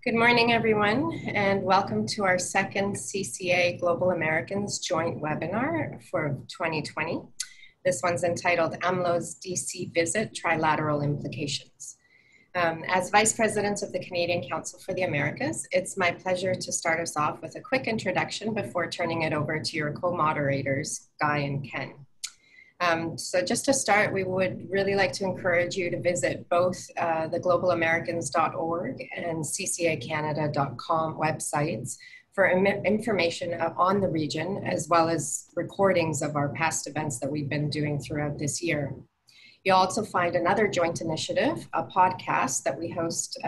Good morning, everyone, and welcome to our second CCA Global Americans joint webinar for 2020. This one's entitled AMLO's DC Visit, Trilateral Implications. As Vice President of the Canadian Council for the Americas, it's my pleasure to start us off with a quick introduction before turning it over to your co-moderators, Guy and Ken. So just to start, we would really like to encourage you to visit both the globalamericans.org and ccacanada.com websites for information on the region, as well as recordings of our past events that we've been doing throughout this year. You'll also find another joint initiative, a podcast that we host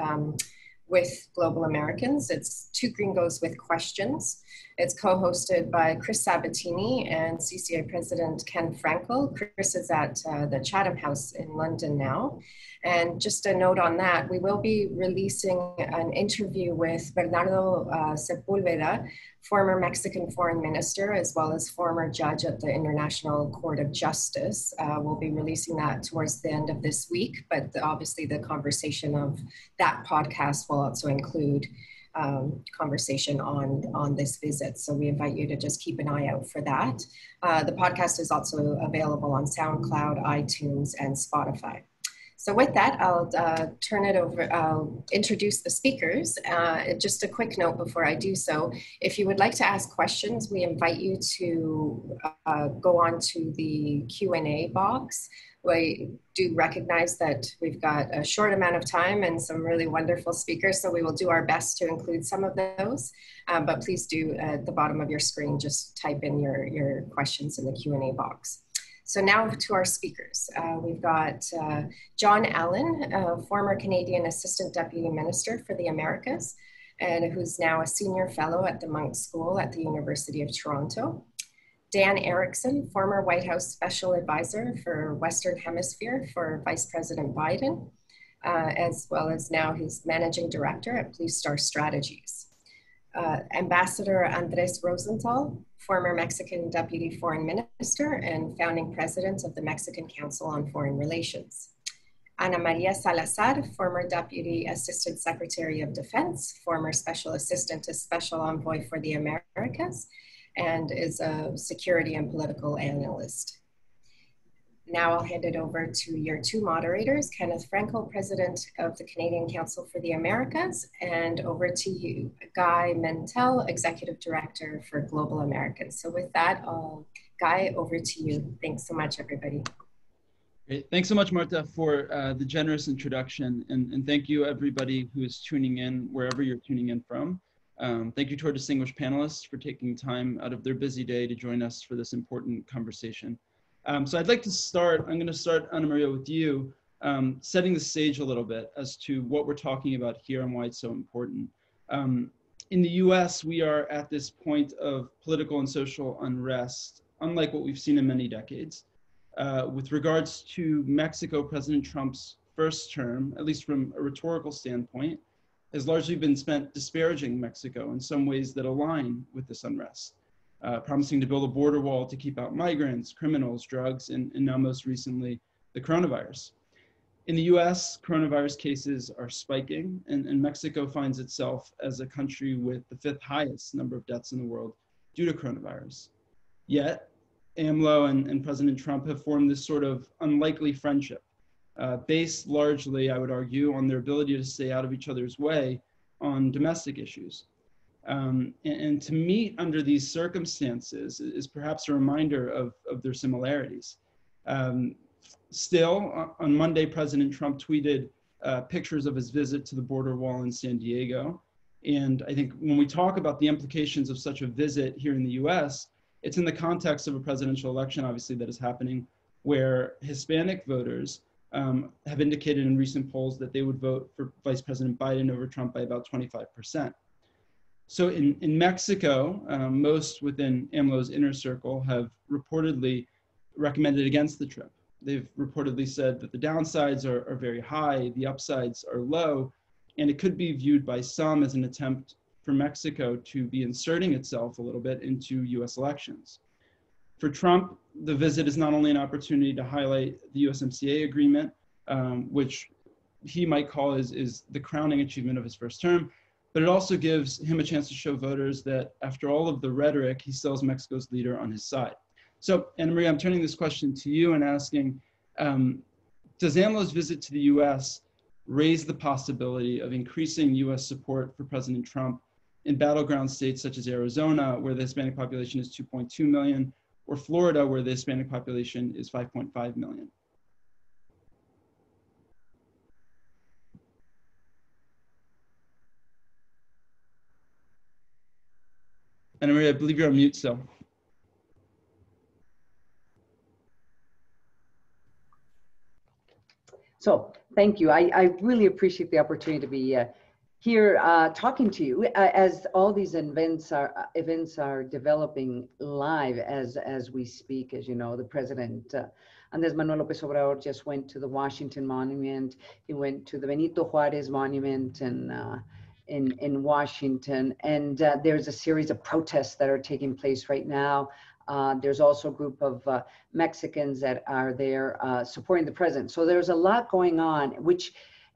with Global Americans. It's Two Gringos with Questions. It's co-hosted by Chris Sabatini and CCA President Ken Frankel. Chris is at the Chatham House in London now. And just a note on that, we will be releasing an interview with Bernardo Sepulveda, former Mexican foreign minister, as well as former judge at the International Court of Justice. We'll be releasing that towards the end of this week, but obviously the conversation of that podcast will also include conversation on this visit. So we invite you to just keep an eye out for that. The podcast is also available on SoundCloud, iTunes, and Spotify. So with that, I'll turn it over, I'll introduce the speakers. Just a quick note before I do so, if you would like to ask questions, we invite you to go on to the Q&A box. We do recognize that we've got a short amount of time and some really wonderful speakers, so we will do our best to include some of those. But please do, at the bottom of your screen, just type in your questions in the Q&A box. So now to our speakers. We've got Jon Allen, former Canadian Assistant Deputy Minister for the Americas, and who's now a senior fellow at the Munk School at the University of Toronto. Dan Erikson, former White House Special Advisor for Western Hemisphere for Vice President Biden, as well as now he's Managing Director at Blue Star Strategies. Ambassador Andrés Rozental, former Mexican Deputy Foreign Minister and founding President of the Mexican Council on Foreign Relations. María Salazar, former Deputy Assistant Secretary of Defense, former Special Assistant to Special Envoy for the Americas, and is a security and political analyst. Now I'll hand it over to your two moderators, Kenneth Frankel, President of the Canadian Council for the Americas, and over to you, Guy Mentel, Executive Director for Global Americans. So with that, Guy, over to you. Thanks so much, everybody. Great. Thanks so much, Marta, for the generous introduction. And thank you, everybody who is tuning in, wherever you're tuning in from. Thank you to our distinguished panelists for taking time out of their busy day to join us for this important conversation. So I'd like to start, I'm going to start, Ana Maria, with you, setting the stage a little bit as to what we're talking about here and why it's so important. In the US, we are at this point of political and social unrest, unlike what we've seen in many decades. With regards to Mexico, President Trump's first term, at least from a rhetorical standpoint, has largely been spent disparaging Mexico in some ways that align with this unrest. Promising to build a border wall to keep out migrants, criminals, drugs, and now most recently, the coronavirus. In the US, coronavirus cases are spiking, and Mexico finds itself as a country with the 5th highest number of deaths in the world due to coronavirus. Yet, AMLO and President Trump have formed this sort of unlikely friendship, based largely, I would argue, on their ability to stay out of each other's way on domestic issues. And to meet under these circumstances is perhaps a reminder of their similarities. Still, on Monday, President Trump tweeted pictures of his visit to the border wall in San Diego. And I think when we talk about the implications of such a visit here in the US, it's in the context of a presidential election, obviously, that is happening, where Hispanic voters have indicated in recent polls that they would vote for Vice President Biden over Trump by about 25%. So in Mexico, most within AMLO's inner circle have reportedly recommended against the trip. They've reportedly said that the downsides are very high, the upsides are low, and it could be viewed by some as an attempt for Mexico to be inserting itself a little bit into US elections. For Trump, the visit is not only an opportunity to highlight the USMCA agreement, which he might call is the crowning achievement of his first term, but it also gives him a chance to show voters that after all of the rhetoric, he still has Mexico's leader on his side. So, Ana Maria, I'm turning this question to you and asking, does AMLO's visit to the US raise the possibility of increasing US support for President Trump in battleground states such as Arizona, where the Hispanic population is 2.2 million, or Florida, where the Hispanic population is 5.5 million? Ana Maria, I believe you're on mute still. So thank you. I really appreciate the opportunity to be here talking to you as all these events are developing live as we speak. As you know, the president Andrés Manuel López Obrador just went to the Washington Monument. He went to the Benito Juárez Monument in Washington, and there's a series of protests that are taking place right now. There's also a group of Mexicans that are there supporting the president. So there's a lot going on,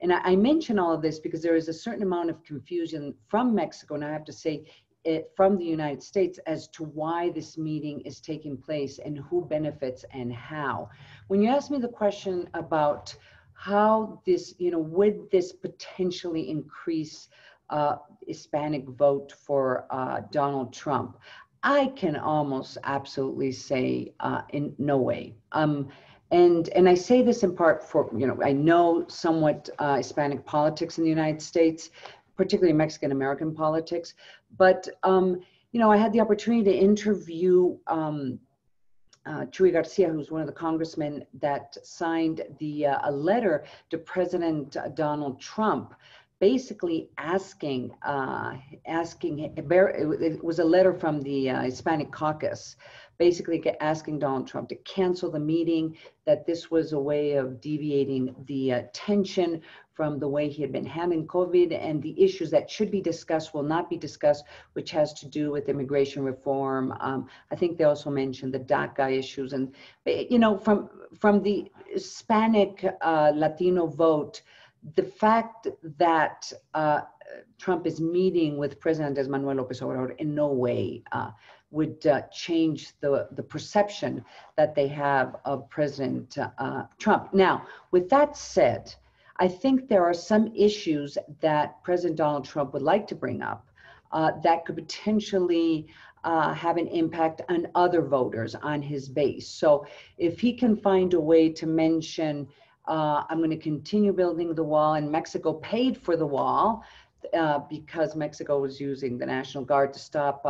and I mention all of this because there is a certain amount of confusion from Mexico, and I have to say from the United States, as to why this meeting is taking place and who benefits and how. When you ask me the question about how this, would this potentially increase Hispanic vote for Donald Trump, I can almost absolutely say in no way. And I say this in part for, I know somewhat Hispanic politics in the United States, particularly Mexican-American politics. But, I had the opportunity to interview Chuy Garcia, who's one of the congressmen that signed a letter to President Donald Trump, basically asking, it was a letter from the Hispanic caucus, basically asking Donald Trump to cancel the meeting, that this was a way of deviating the attention from the way he had been handling COVID, and the issues that should be discussed will not be discussed, which has to do with immigration reform. I think they also mentioned the DACA issues. And, from the Hispanic Latino vote, the fact that Trump is meeting with President Andrés Manuel López Obrador in no way would change the perception that they have of President Trump. Now, with that said, I think there are some issues that President Donald Trump would like to bring up that could potentially have an impact on other voters on his base. So if he can find a way to mention, I'm going to continue building the wall, and Mexico paid for the wall because Mexico was using the National Guard to stop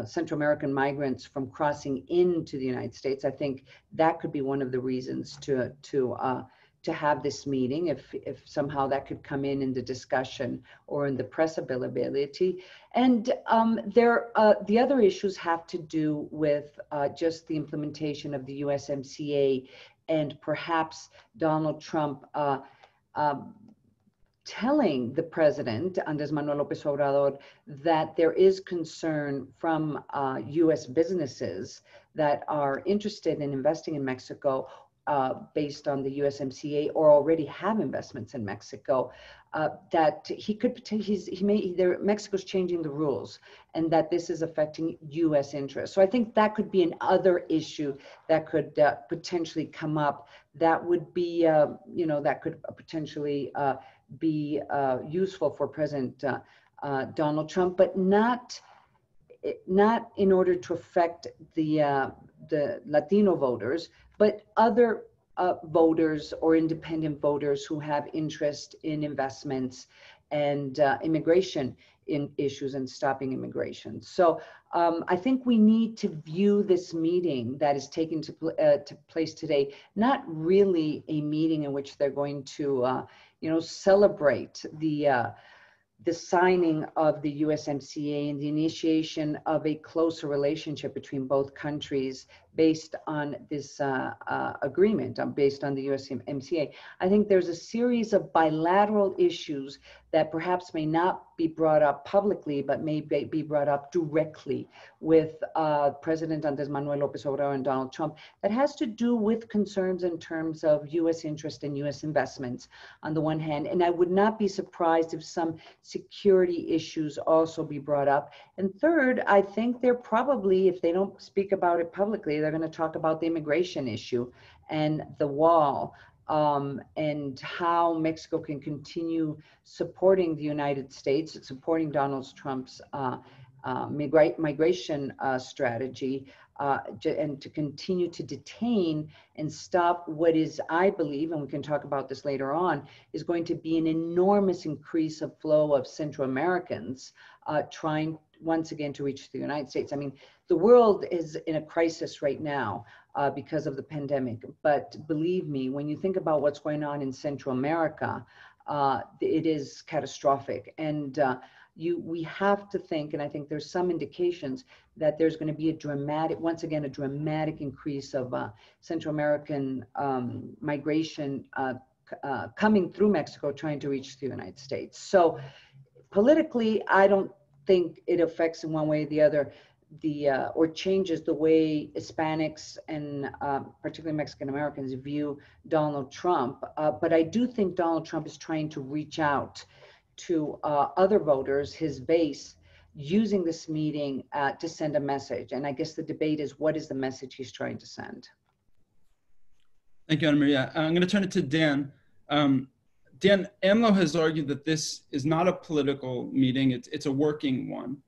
Central American migrants from crossing into the United States. I think that could be one of the reasons to have this meeting, if somehow that could come in the discussion or in the press availability. And the other issues have to do with just the implementation of the USMCA, and perhaps Donald Trump telling the president, Andrés Manuel López Obrador, that there is concern from US businesses that are interested in investing in Mexico based on the USMCA, or already have investments in Mexico, that he could potentially, Mexico's changing the rules, and that this is affecting US interests. So I think that could be another issue that could potentially come up. That would be, that could potentially be useful for President Donald Trump, but not in order to affect the Latino voters, but other voters or independent voters who have interest in investments and immigration issues and stopping immigration. So I think we need to view this meeting that is taking to place today, not really a meeting in which they're going to, celebrate the signing of the USMCA and the initiation of a closer relationship between both countries based on this agreement, based on the USMCA. I think there's a series of bilateral issues that perhaps may not be brought up publicly, but may be brought up directly with President Andrés Manuel López Obrador and Donald Trump that has to do with concerns in terms of U.S. interest and U.S. investments on the one hand. And I would not be surprised if some security issues also be brought up. And third, I think they're probably, if they don't speak about it publicly, they're going to talk about the immigration issue and the wall. And how Mexico can continue supporting the United States, supporting Donald Trump's migration strategy, and to continue to detain and stop what is, I believe, and we can talk about this later on, is going to be an enormous increase of flow of Central Americans trying once again to reach the United States. I mean, the world is in a crisis right now because of the pandemic. But believe me, when you think about what's going on in Central America, it is catastrophic. And we have to think, and I think there's some indications that there's going to be a dramatic, once again, a dramatic increase of Central American migration coming through Mexico, trying to reach the United States. So politically, I don't think it affects in one way or the other or changes the way Hispanics and particularly Mexican Americans view Donald Trump. But I do think Donald Trump is trying to reach out to other voters, his base, using this meeting to send a message. And I guess the debate is, what is the message he's trying to send? Thank you, Ana Maria. I'm going to turn it to Dan. Dan, AMLO has argued that this is not a political meeting, it's a working one.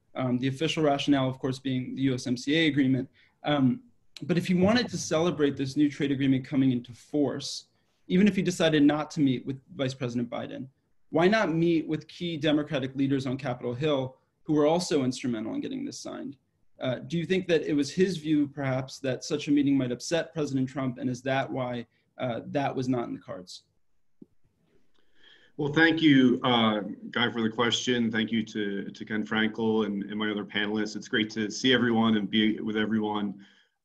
The official rationale, of course, being the USMCA agreement. But if he wanted to celebrate this new trade agreement coming into force, even if he decided not to meet with Vice President Biden, why not meet with key Democratic leaders on Capitol Hill who were also instrumental in getting this signed? Do you think that it was his view, perhaps, that such a meeting might upset President Trump, and is that why that was not in the cards? Well, thank you, Guy, for the question. Thank you to Ken Frankel and my other panelists. It's great to see everyone and be with everyone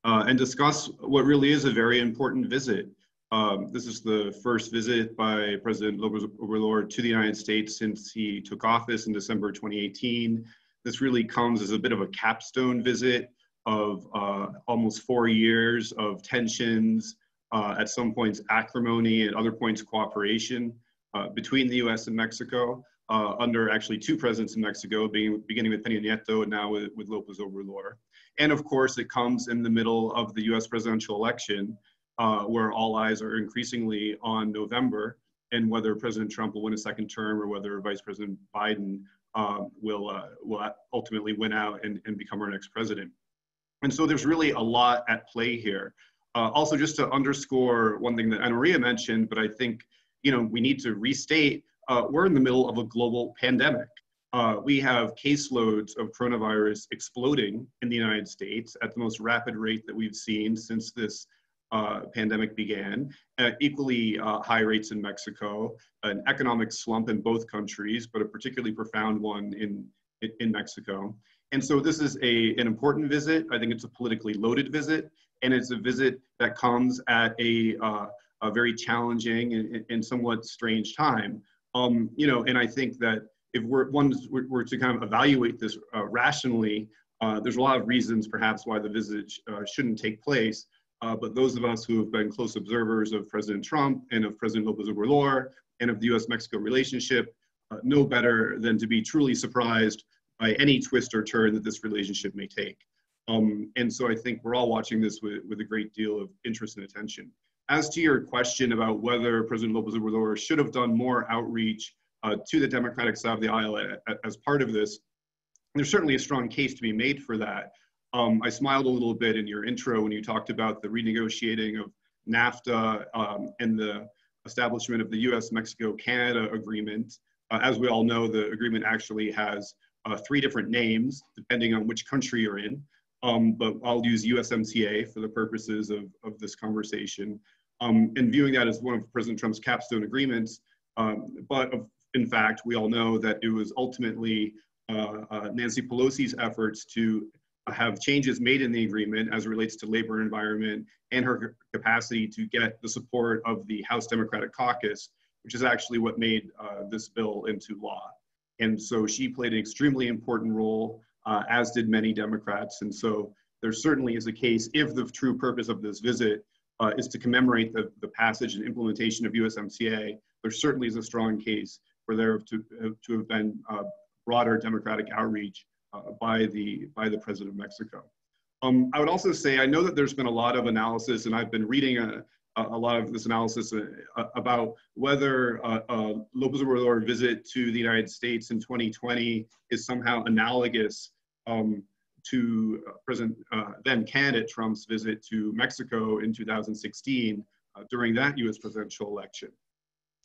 and discuss what really is a very important visit. This is the first visit by President López Obrador to the United States since he took office in December 2018. This really comes as a bit of a capstone visit of almost 4 years of tensions, at some points acrimony, at other points cooperation. Between the US and Mexico, under actually two presidents in Mexico, beginning with Peña Nieto and now with López Obrador. And of course, it comes in the middle of the US presidential election, where all eyes are increasingly on November and whether President Trump will win a second term or whether Vice President Biden will ultimately win out and become our next president. And so there's really a lot at play here. Also, just to underscore one thing that Ana Maria mentioned, but I think we need to restate, we're in the middle of a global pandemic. We have caseloads of coronavirus exploding in the United States at the most rapid rate that we've seen since this pandemic began. Equally high rates in Mexico, an economic slump in both countries, but a particularly profound one in Mexico. And so this is an important visit. I think it's a politically loaded visit, and it's a visit that comes at a very challenging and somewhat strange time. And I think that if we're to kind of evaluate this rationally, there's a lot of reasons perhaps why the visit shouldn't take place. But those of us who have been close observers of President Trump and of President López Obrador and of the US-Mexico relationship know better than to be truly surprised by any twist or turn that this relationship may take. And so I think we're all watching this with a great deal of interest and attention. As to your question about whether President López Obrador should have done more outreach to the Democratic side of the aisle as part of this, there's certainly a strong case to be made for that. I smiled a little bit in your intro when you talked about the renegotiating of NAFTA and the establishment of the US-Mexico-Canada agreement. As we all know, the agreement actually has 3 different names, depending on which country you're in. But I'll use USMCA for the purposes of this conversation, and viewing that as one of President Trump's capstone agreements. In fact, we all know that it was ultimately Nancy Pelosi's efforts to have changes made in the agreement as it relates to labor and environment and her capacity to get the support of the House Democratic Caucus, which is actually what made this bill into law. And so she played an extremely important role, as did many Democrats. And so there certainly is a case, if the true purpose of this visit is to commemorate the passage and implementation of USMCA, there certainly is a strong case for there to have been broader Democratic outreach by the President of Mexico. I would also say, I know that there's been a lot of analysis, and I've been reading a lot of this analysis about whether López Obrador's visit to the United States in 2020 is somehow analogous to then candidate Trump's visit to Mexico in 2016 during that US presidential election.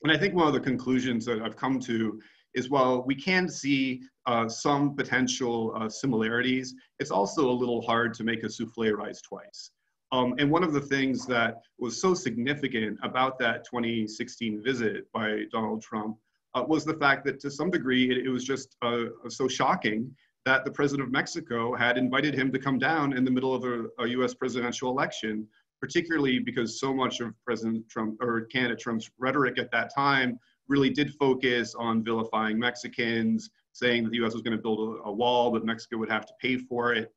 And I think one of the conclusions that I've come to is, while we can see some potential similarities, it's also a little hard to make a souffle rise twice. And one of the things that was so significant about that 2016 visit by Donald Trump was the fact that, to some degree, it was just so shocking that the president of Mexico had invited him to come down in the middle of a US presidential election, particularly because so much of President Trump, or candidate Trump's rhetoric at that time, really did focus on vilifying Mexicans, saying that the US was going to build a wall, but Mexico would have to pay for it.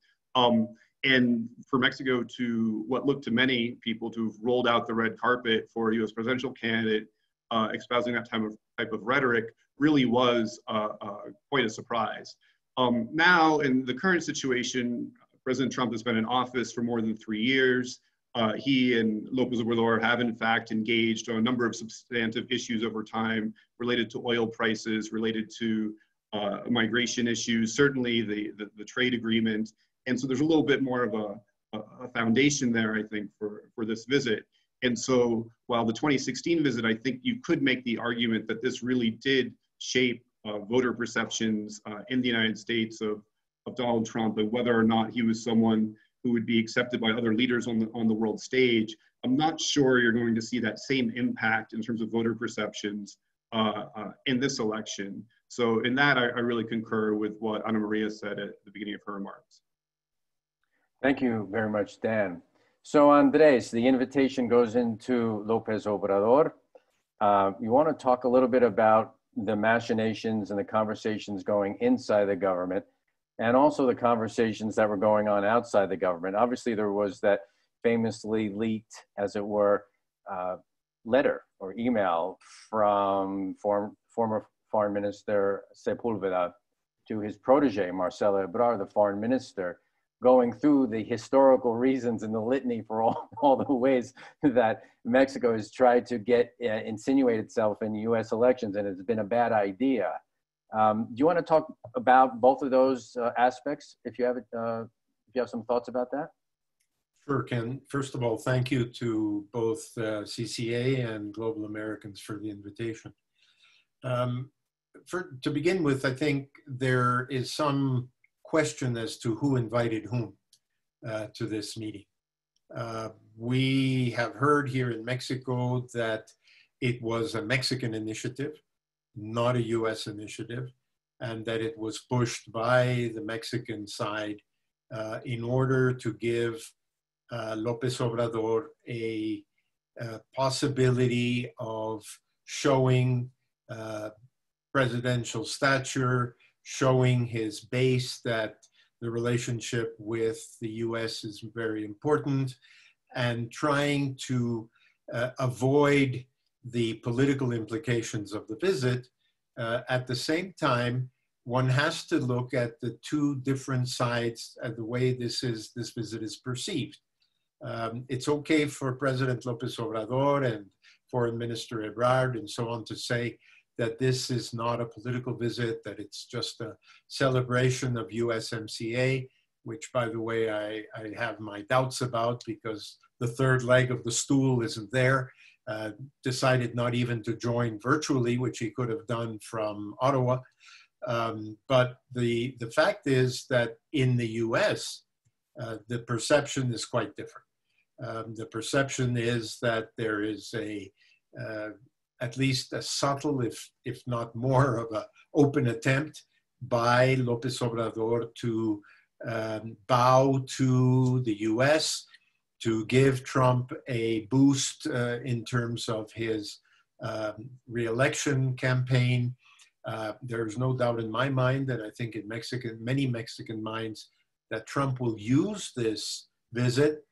And for Mexico to, what looked to many people to have rolled out the red carpet for a US presidential candidate espousing that type of rhetoric really was quite a surprise. Now, in the current situation, President Trump has been in office for more than 3 years. He and López Obrador have in fact engaged on a number of substantive issues over time related to oil prices, related to migration issues, certainly the trade agreement. And so there's a little bit more of a foundation there, I think, for this visit. And so while the 2016 visit, I think you could make the argument that this really did shape voter perceptions in the United States of Donald Trump, and whether or not he was someone who would be accepted by other leaders on the world stage. I'm not sure you're going to see that same impact in terms of voter perceptions in this election. So in that, I really concur with what Ana Maria said at the beginning of her remarks. Thank you very much, Dan. So Andrés, the invitation goes into López Obrador. You want to talk a little bit about the machinations and the conversations going inside the government, and also the conversations that were going on outside the government. Obviously, there was that famously leaked, as it were, letter or email from former Foreign Minister Sepúlveda to his protege, Marcelo Ebrard, the foreign minister, going through the historical reasons and the litany for all the ways that Mexico has tried to insinuate itself in US elections, and it's been a bad idea. Do you want to talk about both of those aspects, if you have some thoughts about that? Sure, Ken. First of all, thank you to both CCA and Global Americans for the invitation. To begin with, I think there is some question as to who invited whom to this meeting. We have heard here in Mexico that it was a Mexican initiative, not a US initiative, and that it was pushed by the Mexican side in order to give López Obrador a possibility of showing presidential stature, showing his base that the relationship with the US is very important, and trying to avoid the political implications of the visit. At the same time, one has to look at the two different sides of the way this visit is perceived. It's okay for President López Obrador and Foreign Minister Ebrard and so on to say that this is not a political visit, that it's just a celebration of USMCA, which, by the way, I have my doubts about, because the third leg of the stool isn't there. Decided not even to join virtually, which he could have done from Ottawa. But the fact is that in the US, the perception is quite different. The perception is that there is at least a subtle, if not more of an open attempt by López Obrador to bow to the US, to give Trump a boost in terms of his re-election campaign. There's no doubt in my mind, and I think in many Mexican minds, that Trump will use this visit,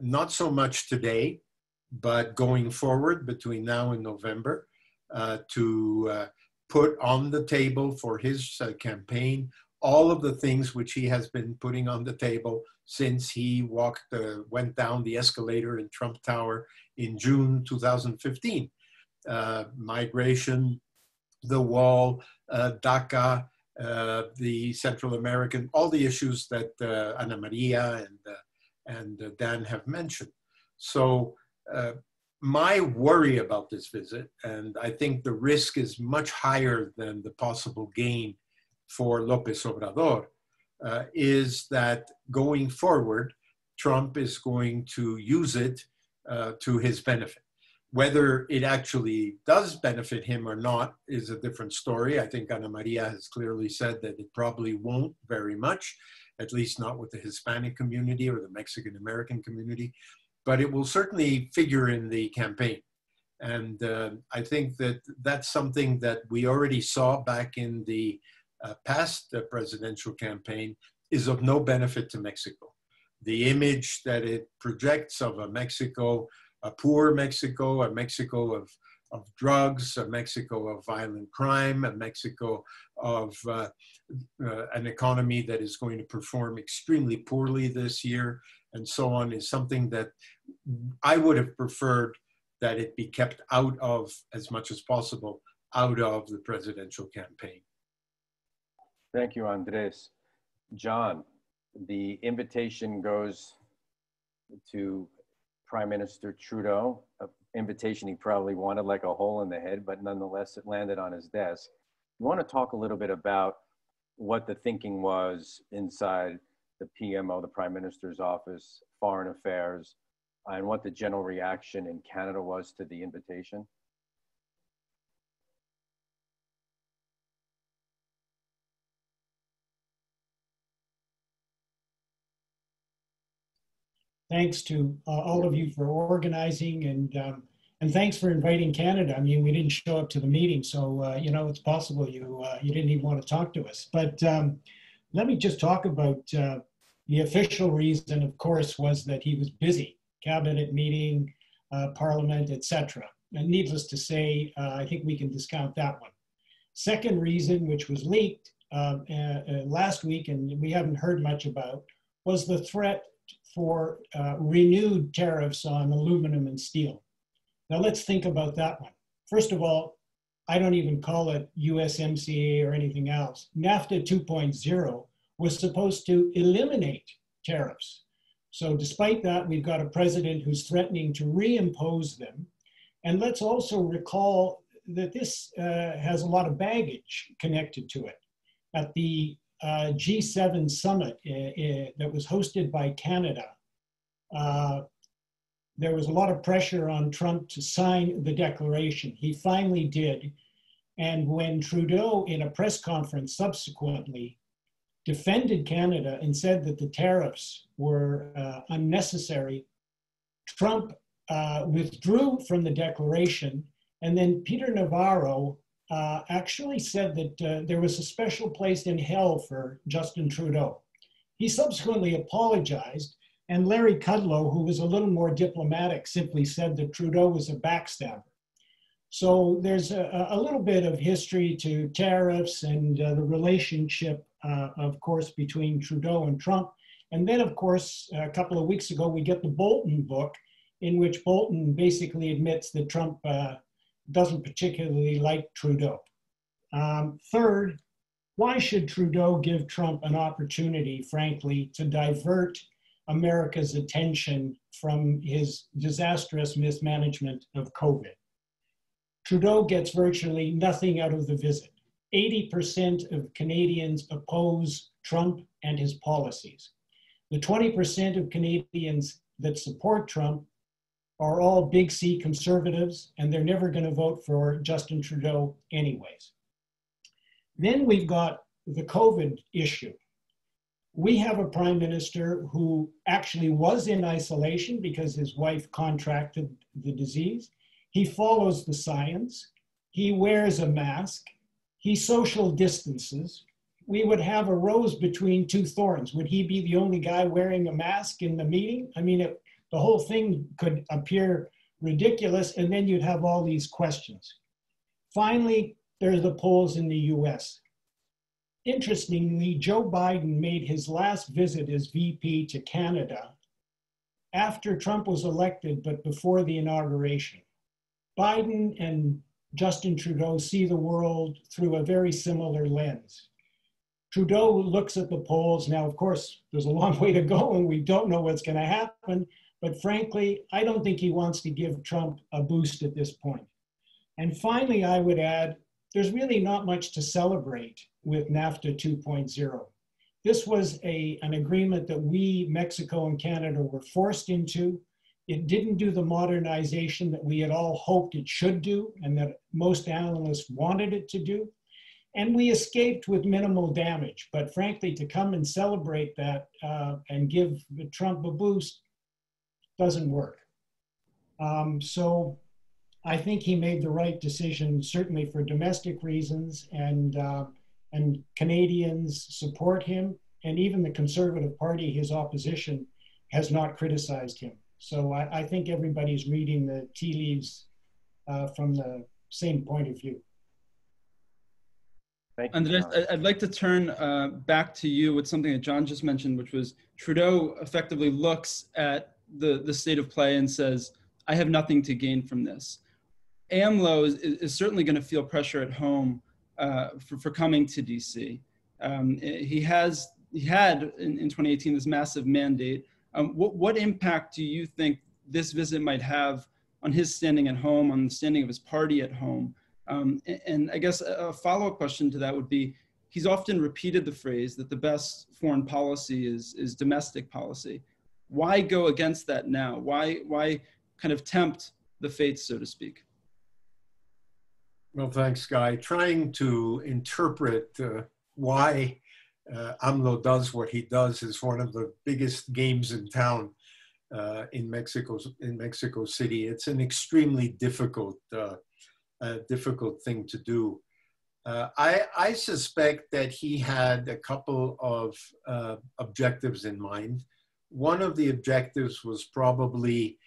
not so much today, but going forward between now and November, to put on the table for his campaign all of the things which he has been putting on the table since he went down the escalator in Trump Tower in June 2015. Migration, the wall, DACA, the Central American, all the issues that Ana Maria and Dan have mentioned. So my worry about this visit, and I think the risk is much higher than the possible gain for López Obrador, is that going forward, Trump is going to use it to his benefit. Whether it actually does benefit him or not is a different story. I think Ana Maria has clearly said that it probably won't very much, at least not with the Hispanic community or the Mexican American community, but it will certainly figure in the campaign. And I think that that's something that we already saw back in the past presidential campaign is of no benefit to Mexico. The image that it projects of a Mexico, a poor Mexico, a Mexico of drugs, a Mexico of violent crime, a Mexico of an economy that is going to perform extremely poorly this year, and so on, is something that I would have preferred that it be kept out of, as much as possible, out of the presidential campaign. Thank you, Andrés. John, the invitation goes to Prime Minister Trudeau, an invitation he probably wanted like a hole in the head, but nonetheless it landed on his desk. You want to talk a little bit about what the thinking was inside the PMO, the Prime Minister's office, Foreign Affairs, and what the general reaction in Canada was to the invitation? Thanks to all of you for organizing, and thanks for inviting Canada. I mean, we didn't show up to the meeting, so you know, it's possible you didn't even want to talk to us. But let me just talk about the official reason, of course, was that he was busy, cabinet meeting, parliament, etc. And needless to say, I think we can discount that one. Second reason, which was leaked last week, and we haven't heard much about, was the threat for renewed tariffs on aluminum and steel. Now let's think about that one. First of all, I don't even call it USMCA or anything else. NAFTA 2.0 was supposed to eliminate tariffs. So despite that, we've got a president who's threatening to reimpose them. And let's also recall that this has a lot of baggage connected to it. At the G7 summit that was hosted by Canada, there was a lot of pressure on Trump to sign the declaration. He finally did. And when Trudeau, in a press conference subsequently, defended Canada and said that the tariffs were unnecessary, Trump withdrew from the declaration. And then Peter Navarro actually said that there was a special place in hell for Justin Trudeau. He subsequently apologized, and Larry Kudlow, who was a little more diplomatic, simply said that Trudeau was a backstabber. So there's a little bit of history to tariffs and the relationship, of course, between Trudeau and Trump. And then, of course, a couple of weeks ago, we get the Bolton book, in which Bolton basically admits that Trump doesn't particularly like Trudeau. Third, why should Trudeau give Trump an opportunity, frankly, to divert America's attention from his disastrous mismanagement of COVID? Trudeau gets virtually nothing out of the visit. 80% of Canadians oppose Trump and his policies. The 20% of Canadians that support Trump are all big C conservatives, and they're never going to vote for Justin Trudeau anyways. Then we've got the COVID issue. We have a prime minister who actually was in isolation because his wife contracted the disease. He follows the science. He wears a mask. He social distances. We would have a rose between two thorns. Would he be the only guy wearing a mask in the meeting? I mean, the whole thing could appear ridiculous, and then you'd have all these questions. Finally, there's the polls in the US. Interestingly, Joe Biden made his last visit as VP to Canada after Trump was elected, but before the inauguration. Biden and Justin Trudeau see the world through a very similar lens. Trudeau looks at the polls. Now, of course, there's a long way to go and we don't know what's going to happen. But frankly, I don't think he wants to give Trump a boost at this point. And finally, I would add, there's really not much to celebrate with NAFTA 2.0. This was an agreement that we, Mexico and Canada, were forced into. It didn't do the modernization that we had all hoped it should do and that most analysts wanted it to do. And we escaped with minimal damage. But frankly, to come and celebrate that and give Trump a boost doesn't work. So I think he made the right decision, certainly for domestic reasons, and Canadians support him. And even the Conservative Party, his opposition, has not criticized him. So I think everybody's reading the tea leaves from the same point of view. Thank you, Andrés, John. I'd like to turn back to you with something that John just mentioned, which was Trudeau effectively looks at the state of play and says, I have nothing to gain from this. AMLO is certainly going to feel pressure at home for coming to DC. He had in 2018 this massive mandate. What impact do you think this visit might have on his standing at home, on the standing of his party at home? And I guess a follow-up question to that would be, he's often repeated the phrase that the best foreign policy is domestic policy. Why go against that now? Why kind of tempt the fates, so to speak? Well, thanks, Guy. Trying to interpret why AMLO does what he does is one of the biggest games in town in Mexico City. It's an extremely difficult thing to do. I suspect that he had a couple of objectives in mind. One of the objectives was probably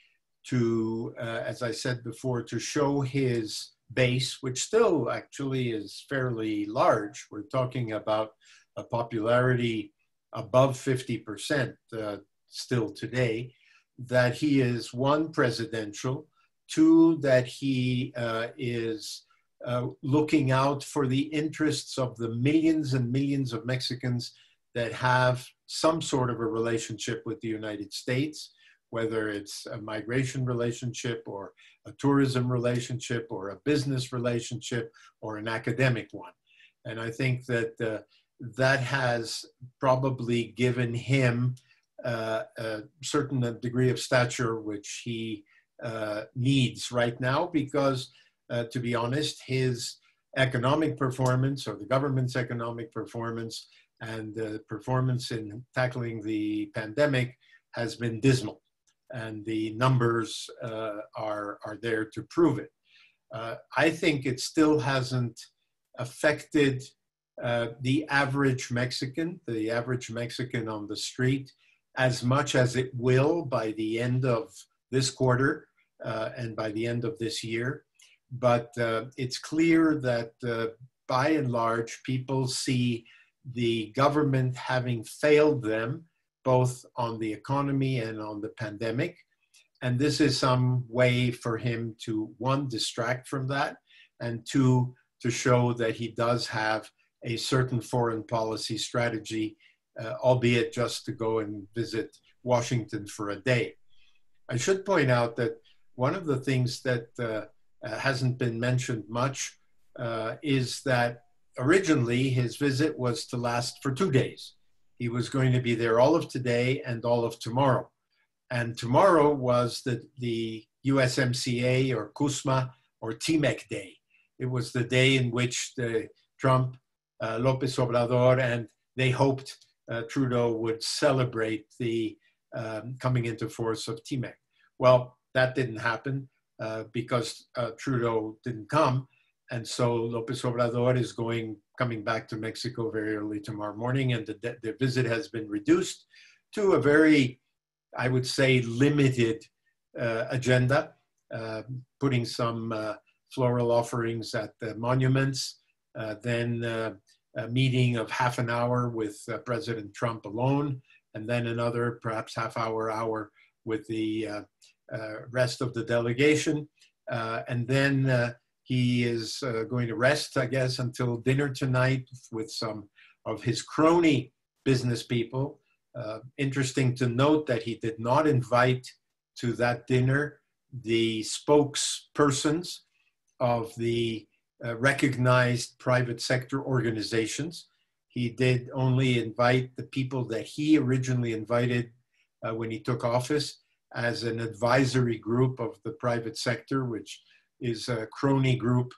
to, as I said before, to show his base, which still actually is fairly large. We're talking about a popularity above 50% still today, that he is, one, presidential, two, that he is looking out for the interests of the millions and millions of Mexicans that have some sort of a relationship with the United States, whether it's a migration relationship or a tourism relationship or a business relationship or an academic one. And I think that that has probably given him a certain degree of stature which he needs right now, because to be honest, his economic performance, or the government's economic performance, and performance in tackling the pandemic has been dismal. And the numbers are there to prove it. I think it still hasn't affected the average Mexican on the street, as much as it will by the end of this quarter and by the end of this year. But it's clear that by and large, people see the government having failed them, both on the economy and on the pandemic. And this is some way for him to, one, distract from that, and two, to show that he does have a certain foreign policy strategy, albeit just to go and visit Washington for a day. I should point out that one of the things that hasn't been mentioned much is that originally his visit was to last for 2 days. He was going to be there all of today and all of tomorrow. And tomorrow was the USMCA or CUSMA or TMEC day. It was the day in which Trump, López Obrador, and they hoped Trudeau would celebrate the coming into force of TMEC. Well, that didn't happen because Trudeau didn't come. And so López Obrador is coming back to Mexico very early tomorrow morning, and the visit has been reduced to a very, I would say, limited agenda, putting some floral offerings at the monuments, then a meeting of half an hour with President Trump alone, and then another perhaps half hour with the rest of the delegation. And then he is going to rest, I guess, until dinner tonight with some of his crony business people. Interesting to note that he did not invite to that dinner the spokespersons of the recognized private sector organizations. He did only invite the people that he originally invited when he took office as an advisory group of the private sector, which is a crony group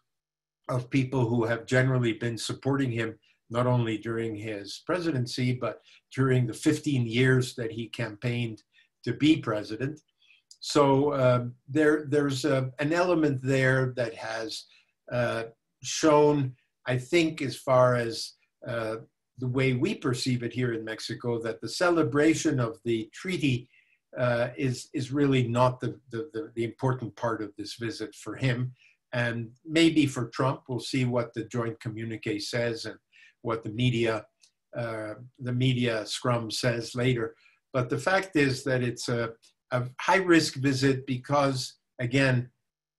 of people who have generally been supporting him, not only during his presidency, but during the 15 years that he campaigned to be president. So there's an element there that has shown, I think, as far as the way we perceive it here in Mexico, that the celebration of the treaty is really not the important part of this visit for him. And maybe for Trump, we'll see what the joint communique says and what the media scrum says later. But the fact is that it's a high-risk visit because, again,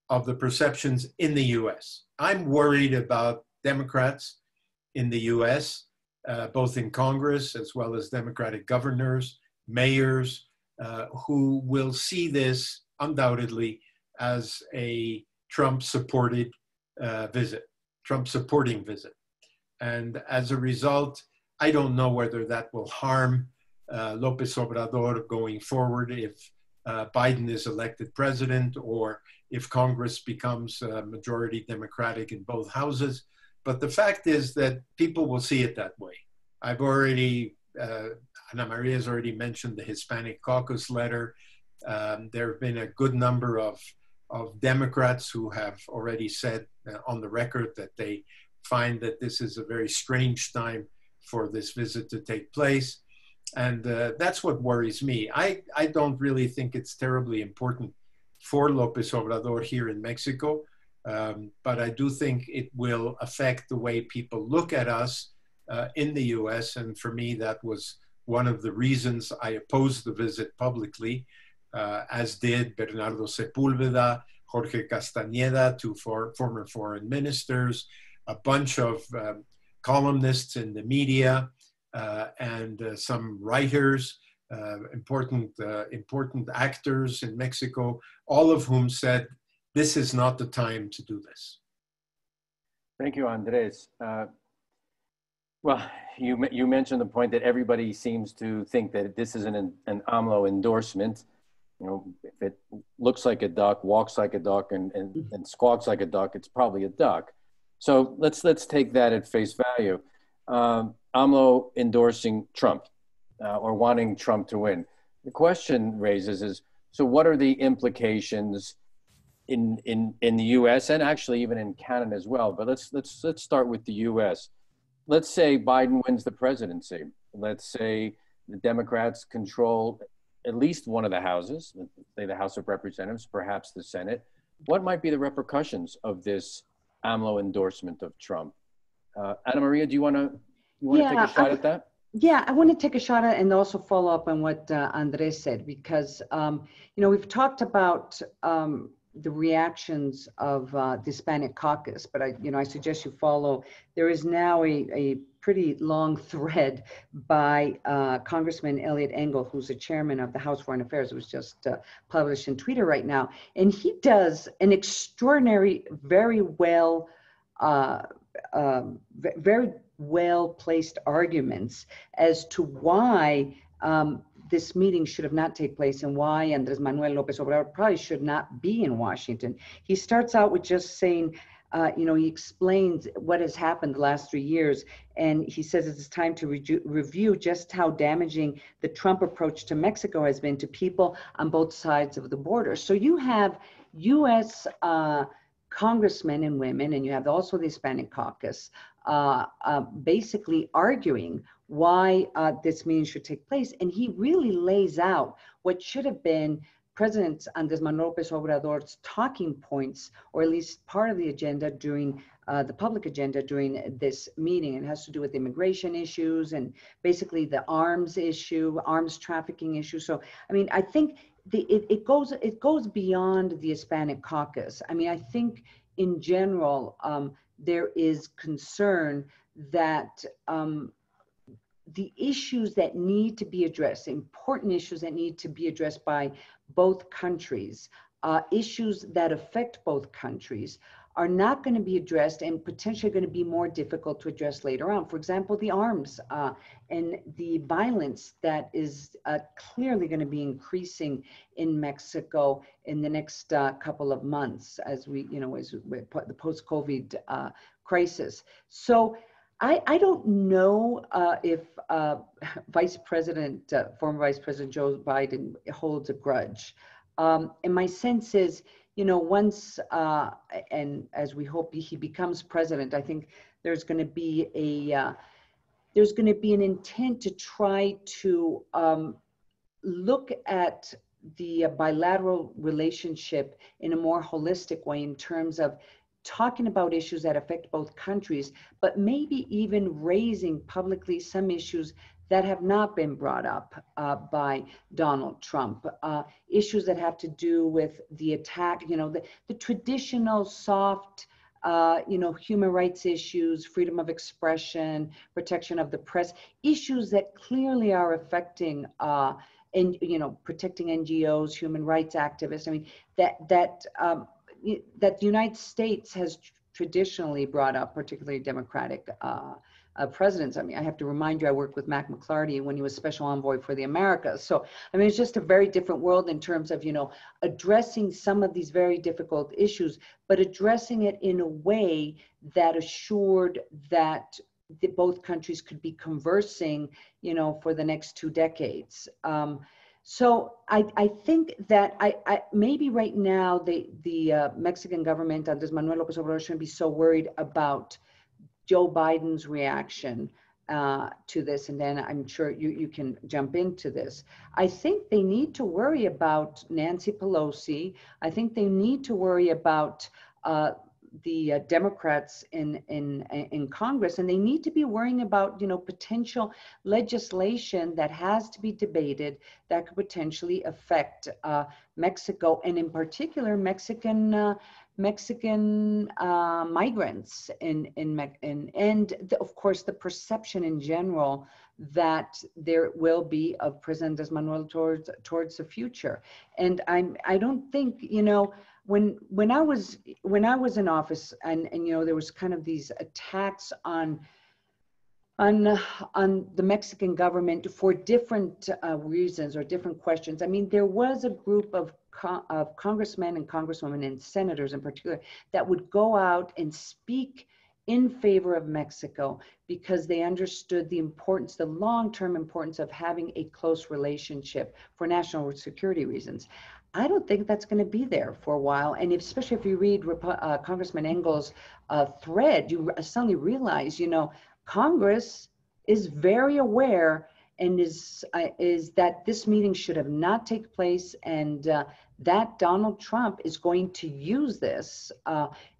of the perceptions in the US. I'm worried about Democrats in the US, both in Congress as well as Democratic governors, mayors, who will see this undoubtedly as a Trump-supporting visit. And as a result, I don't know whether that will harm López Obrador going forward if Biden is elected president or if Congress becomes majority Democratic in both houses. But the fact is that people will see it that way. I've already, Ana María has already mentioned the Hispanic Caucus letter. There have been a good number of Democrats who have already said on the record that they find that this is a very strange time for this visit to take place. And that's what worries me. I don't really think it's terribly important for López Obrador here in Mexico, but I do think it will affect the way people look at us in the US. And for me, that was one of the reasons I opposed the visit publicly, as did Bernardo Sepúlveda, Jorge Castañeda, two former foreign ministers, a bunch of columnists in the media, and some writers, important actors in Mexico, all of whom said, this is not the time to do this. Thank you, Andrés. Well, you mentioned the point that everybody seems to think that this is an AMLO endorsement. You know, if it looks like a duck, walks like a duck, and squawks like a duck, it's probably a duck. So let's take that at face value. AMLO endorsing Trump or wanting Trump to win. The question raises is, so what are the implications in the U.S. and actually even in Canada as well? But let's start with the U.S. Let's say Biden wins the presidency. Let's say the Democrats control at least one of the houses, say the House of Representatives, perhaps the Senate. What might be the repercussions of this AMLO endorsement of Trump? Ana María, do you want to take a shot at that? Yeah, I want to take a shot at it and also follow up on what Andrés said, because, we've talked about the reactions of the Hispanic caucus, but I suggest you follow. There is now a pretty long thread by Congressman Eliot Engel, who's the chairman of the House Foreign Affairs. It was just published in Twitter right now. And he does an extraordinary, very well placed arguments as to why this meeting should have not taken place and why Andrés Manuel López Obrador probably should not be in Washington. He starts out with just saying he explains what has happened the last 3 years, and he says it's time to review just how damaging the Trump approach to Mexico has been to people on both sides of the border. So you have U.S. Congressmen and women, and you have also the Hispanic caucus, basically arguing why this meeting should take place. And he really lays out what should have been President Andrés Manuel López Obrador's talking points, or at least part of the agenda during the public agenda during this meeting. It has to do with immigration issues and basically the arms issue, arms trafficking issue. So, I mean, I think it goes beyond the Hispanic caucus. I mean, I think in general, there is concern that the issues that need to be addressed, important issues that need to be addressed by both countries, issues that affect both countries, are not going to be addressed and potentially going to be more difficult to address later on. For example, the arms and the violence that is clearly going to be increasing in Mexico in the next couple of months as we put the post-COVID crisis. So I don't know if former Vice President Joe Biden holds a grudge. And my sense is, once, and as we hope he becomes president, I think there's going to be an intent to try to look at the bilateral relationship in a more holistic way in terms of talking about issues that affect both countries, but maybe even raising publicly some issues that have not been brought up by Donald Trump, issues that have to do with the attack, the traditional soft, human rights issues, freedom of expression, protection of the press, issues that clearly are affecting, protecting NGOs, human rights activists. I mean, that the United States has traditionally brought up, particularly Democratic presidents. I mean, I have to remind you, I worked with Mac McLarty when he was Special Envoy for the Americas. So, I mean, it's just a very different world in terms of, addressing some of these very difficult issues, but addressing it in a way that assured that both countries could be conversing, for the next 2 decades. So I think that I maybe right now the Mexican government, Andrés Manuel López Obrador, shouldn't be so worried about Joe Biden's reaction to this, and then I'm sure you can jump into this. I think they need to worry about Nancy Pelosi. I think they need to worry about the Democrats in Congress, and they need to be worrying about potential legislation that has to be debated that could potentially affect Mexico, and in particular Mexican migrants and of course the perception in general that there will be of President Andrés Manuel towards the future. And I don't think when I was in office and there was kind of these attacks on the Mexican government for different reasons or different questions. I mean, there was a group of congressmen and congresswomen and senators in particular that would go out and speak in favor of Mexico because they understood the importance, the long-term importance of having a close relationship for national security reasons. I don't think that's going to be there for a while. And especially if you read Congressman Engel's thread, you suddenly realize, Congress is very aware and is that this meeting should have not taken place, and that Donald Trump is going to use this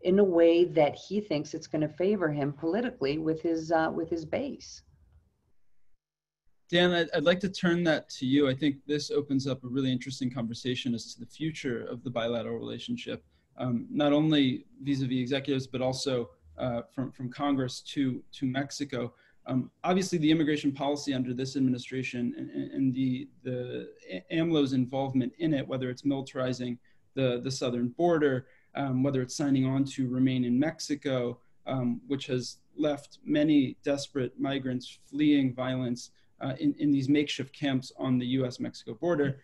in a way that he thinks it's going to favor him politically with his base. Dan, I'd like to turn that to you. I think this opens up a really interesting conversation as to the future of the bilateral relationship, not only vis-a-vis executives, but also from Congress to Mexico. Obviously, the immigration policy under this administration and the AMLO's involvement in it, whether it's militarizing the southern border, whether it's signing on to remain in Mexico, which has left many desperate migrants fleeing violence in these makeshift camps on the U.S.-Mexico border.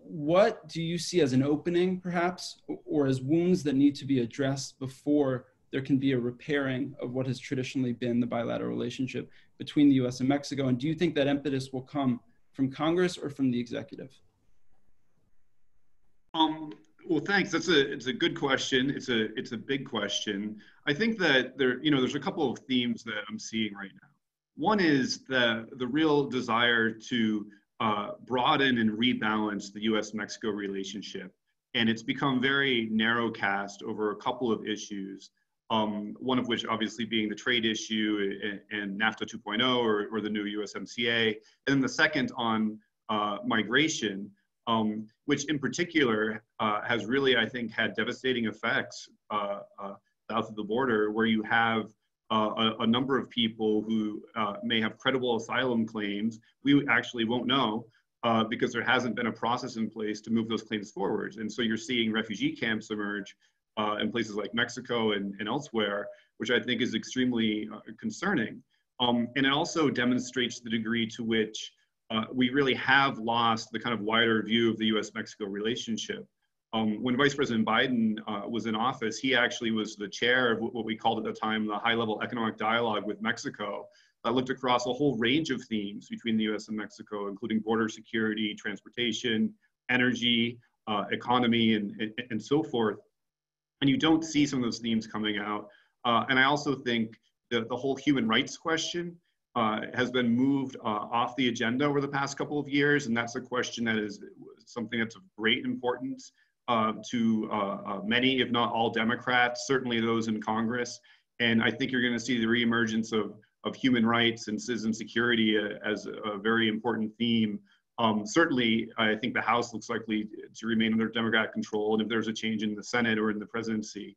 what do you see as an opening, perhaps, or as wounds that need to be addressed before there can be a repairing of what has traditionally been the bilateral relationship between the US and Mexico? And do you think that impetus will come from Congress or from the executive? Well, thanks. It's a good question. It's a big question. I think that there's a couple of themes that I'm seeing right now. One is the real desire to broaden and rebalance the U.S.-Mexico relationship, and it's become very narrow-cast over a couple of issues. One of which obviously being the trade issue and NAFTA 2.0 or the new USMCA, and then the second on migration. Which in particular has really, I think, had devastating effects south of the border, where you have a number of people who may have credible asylum claims. We actually won't know because there hasn't been a process in place to move those claims forward. And so you're seeing refugee camps emerge in places like Mexico and elsewhere, which I think is extremely concerning. And it also demonstrates the degree to which we really have lost the kind of wider view of the U.S.-Mexico relationship. When Vice President Biden was in office, he actually was the chair of what we called at the time the high-level economic dialogue with Mexico that looked across a whole range of themes between the U.S. and Mexico, including border security, transportation, energy, economy, and so forth. And you don't see some of those themes coming out. And I also think that the whole human rights question has been moved off the agenda over the past couple of years, and that's a question that is something that's of great importance to many, if not all Democrats, certainly those in Congress. And I think you're going to see the reemergence of human rights and citizen security as a very important theme. Certainly, I think the House looks likely to remain under Democratic control, and if there's a change in the Senate or in the presidency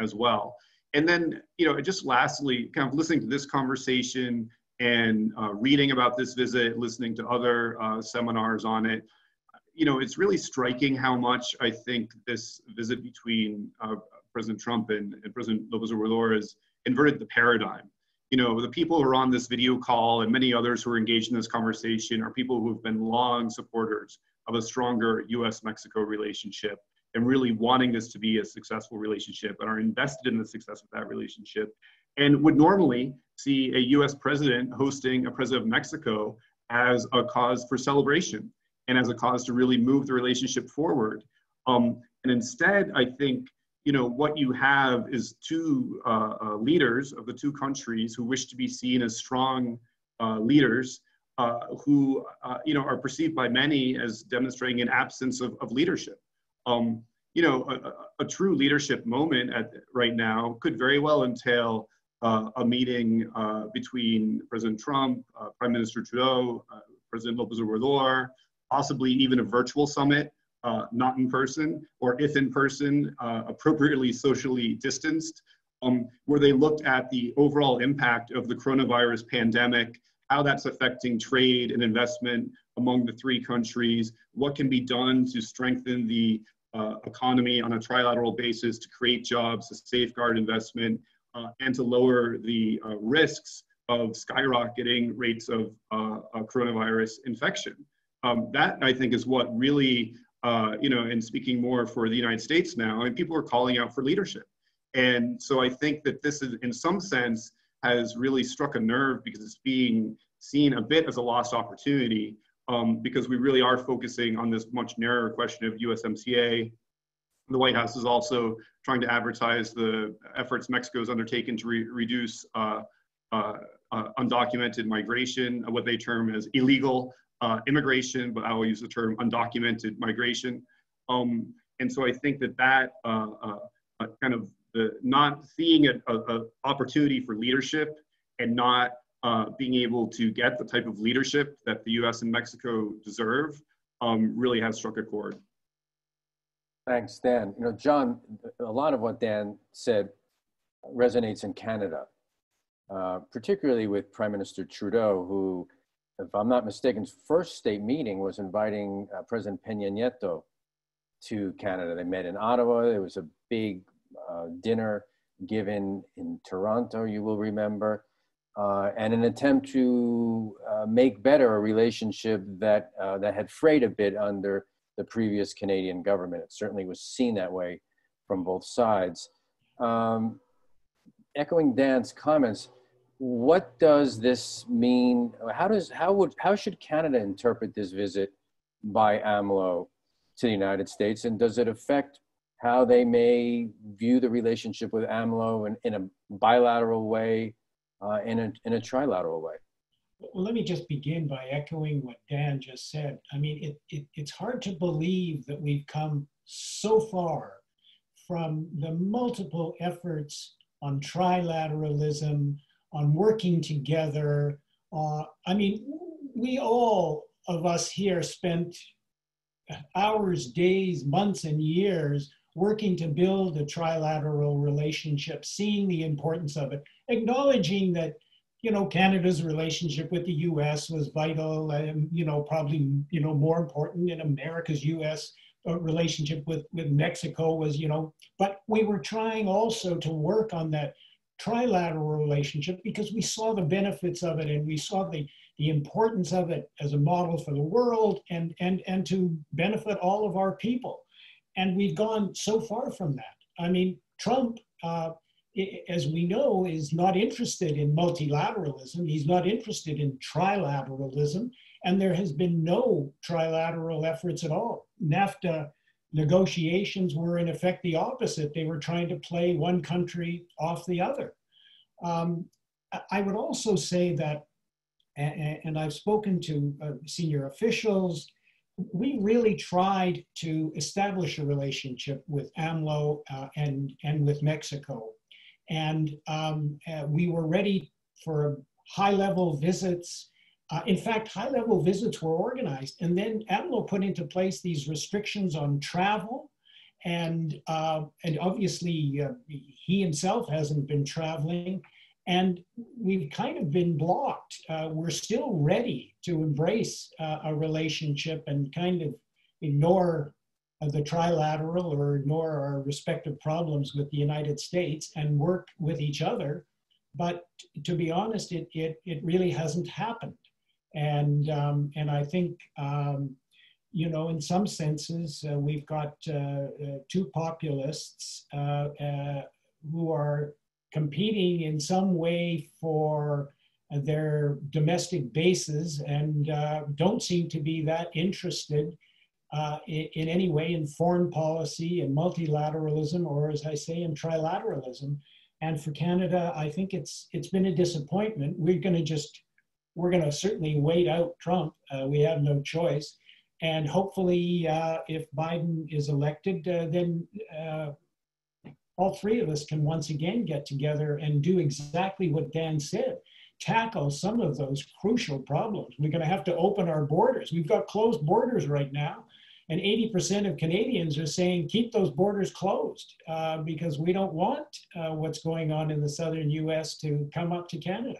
as well. And then, just lastly, kind of listening to this conversation and reading about this visit, listening to other seminars on it, it's really striking how much I think this visit between President Trump and President López Obrador has inverted the paradigm. The people who are on this video call and many others who are engaged in this conversation are people who have been long supporters of a stronger U.S.-Mexico relationship and really wanting this to be a successful relationship and are invested in the success of that relationship, and would normally see a U.S. president hosting a president of Mexico as a cause for celebration and as a cause to really move the relationship forward. And instead, I think, what you have is two leaders of the two countries who wish to be seen as strong leaders who, are perceived by many as demonstrating an absence of leadership. A true leadership moment right now could very well entail a meeting between President Trump, Prime Minister Trudeau, President López Obrador, possibly even a virtual summit, not in person, or if in person, appropriately socially distanced, where they looked at the overall impact of the coronavirus pandemic, how that's affecting trade and investment among the three countries, what can be done to strengthen the economy on a trilateral basis to create jobs, to safeguard investment, and to lower the risks of skyrocketing rates of coronavirus infection. That, I think, is what really, and speaking more for the United States now, and people are calling out for leadership. And so I think that this is, in some sense, has really struck a nerve because it's being seen a bit as a lost opportunity. Because we really are focusing on this much narrower question of USMCA. The White House is also trying to advertise the efforts Mexico has undertaken to reduce undocumented migration, what they term as illegal immigration, but I will use the term undocumented migration. And so I think that kind of not seeing an opportunity for leadership and not being able to get the type of leadership that the U.S. and Mexico deserve really has struck a chord. Thanks, Dan. John, a lot of what Dan said resonates in Canada, particularly with Prime Minister Trudeau, who, if I'm not mistaken, his first state meeting was inviting President Peña Nieto to Canada. They met in Ottawa. There was a big dinner given in Toronto, you will remember. And an attempt to make better a relationship that had frayed a bit under the previous Canadian government. It certainly was seen that way from both sides. Echoing Dan's comments, what does this mean? How should Canada interpret this visit by AMLO to the United States, and does it affect how they may view the relationship with AMLO in a bilateral way, in a trilateral way? Well, let me just begin by echoing what Dan just said. I mean, it's hard to believe that we've come so far from the multiple efforts on trilateralism, on working together. I mean, we all of us here spent hours, days, months, and years working to build a trilateral relationship, seeing the importance of it, acknowledging that, you know, Canada's relationship with the US was vital, and, you know, probably, you know, more important, in America's US relationship with Mexico was, you know, but we were trying also to work on that trilateral relationship because we saw the benefits of it, and we saw the importance of it as a model for the world, and to benefit all of our people. And we've gone so far from that. I mean, Trump, as we know, is not interested in multilateralism. He's not interested in trilateralism. And there has been no trilateral efforts at all. NAFTA negotiations were in effect the opposite. They were trying to play one country off the other. I would also say that, and I've spoken to senior officials, we really tried to establish a relationship with AMLO and with Mexico. And we were ready for high-level visits. In fact, high-level visits were organized. And then AMLO put into place these restrictions on travel. And obviously, he himself hasn't been traveling. And we've kind of been blocked. We're still ready to embrace a relationship and kind of ignore the trilateral or ignore our respective problems with the United States and work with each other. But to be honest, it really hasn't happened. And I think, you know, in some senses, we've got two populists who are competing in some way for their domestic bases and don't seem to be that interested in any way in foreign policy and multilateralism, or as I say, in trilateralism. And for Canada, I think it's been a disappointment. We're going to certainly wait out Trump. We have no choice. And hopefully, if Biden is elected, then all three of us can once again get together and do exactly what Dan said, tackle some of those crucial problems. We're going to have to open our borders. We've got closed borders right now, and 80% of Canadians are saying keep those borders closed because we don't want what's going on in the southern US to come up to Canada.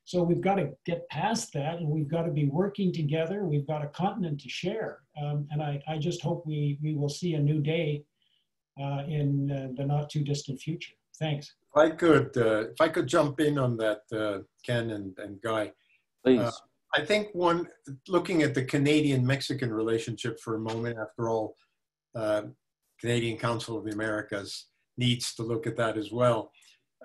So we've got to get past that, and we've got to be working together. We've got a continent to share. And I just hope we will see a new day in the not too distant future. Thanks. If I could jump in on that, Ken and Guy. Please. I think looking at the Canadian-Mexican relationship for a moment, after all, Canadian Council of the Americas needs to look at that as well.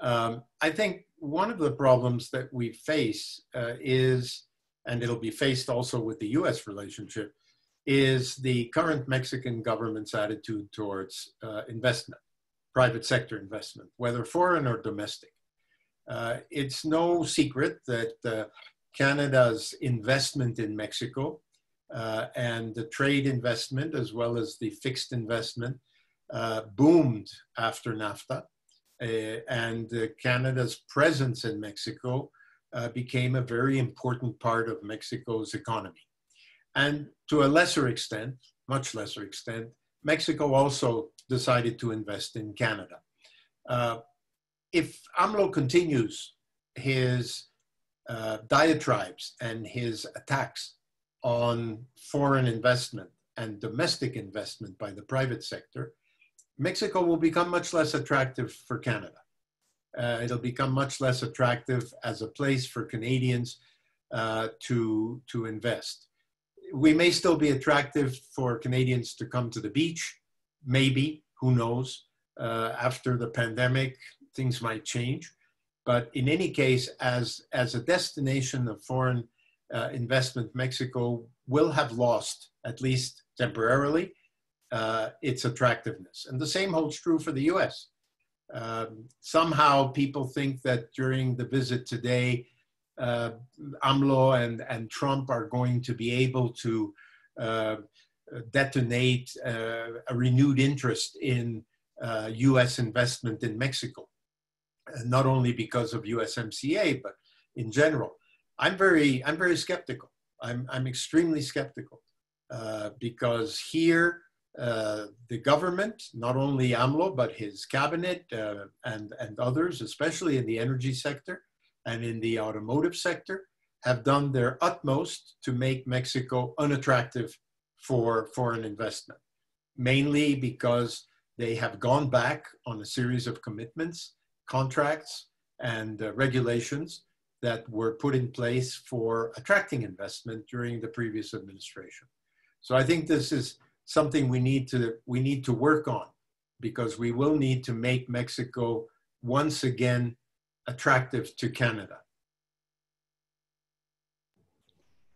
I think one of the problems that we face is, and it'll be faced also with the US relationship, is the current Mexican government's attitude towards investment, private sector investment, whether foreign or domestic. It's no secret that Canada's investment in Mexico and the trade investment, as well as the fixed investment, boomed after NAFTA. And Canada's presence in Mexico became a very important part of Mexico's economy. And to a lesser extent, much lesser extent, Mexico also decided to invest in Canada. If AMLO continues his diatribes and his attacks on foreign investment and domestic investment by the private sector, Mexico will become much less attractive for Canada. It'll become much less attractive as a place for Canadians to invest. we may still be attractive for Canadians to come to the beach, maybe, who knows. After the pandemic, things might change. But in any case, as a destination of foreign investment, Mexico will have lost, at least temporarily, its attractiveness. And the same holds true for the US. Somehow people think that during the visit today, AMLO and Trump are going to be able to detonate a renewed interest in US investment in Mexico. Not only because of USMCA, but in general. I'm very skeptical. I'm extremely skeptical because here the government, not only AMLO, but his cabinet and others, especially in the energy sector and in the automotive sector, have done their utmost to make Mexico unattractive for foreign investment, mainly because they have gone back on a series of commitments, contracts, and regulations that were put in place for attracting investment during the previous administration. So I think this is something we need to work on, because we will need to make Mexico once again attractive to Canada.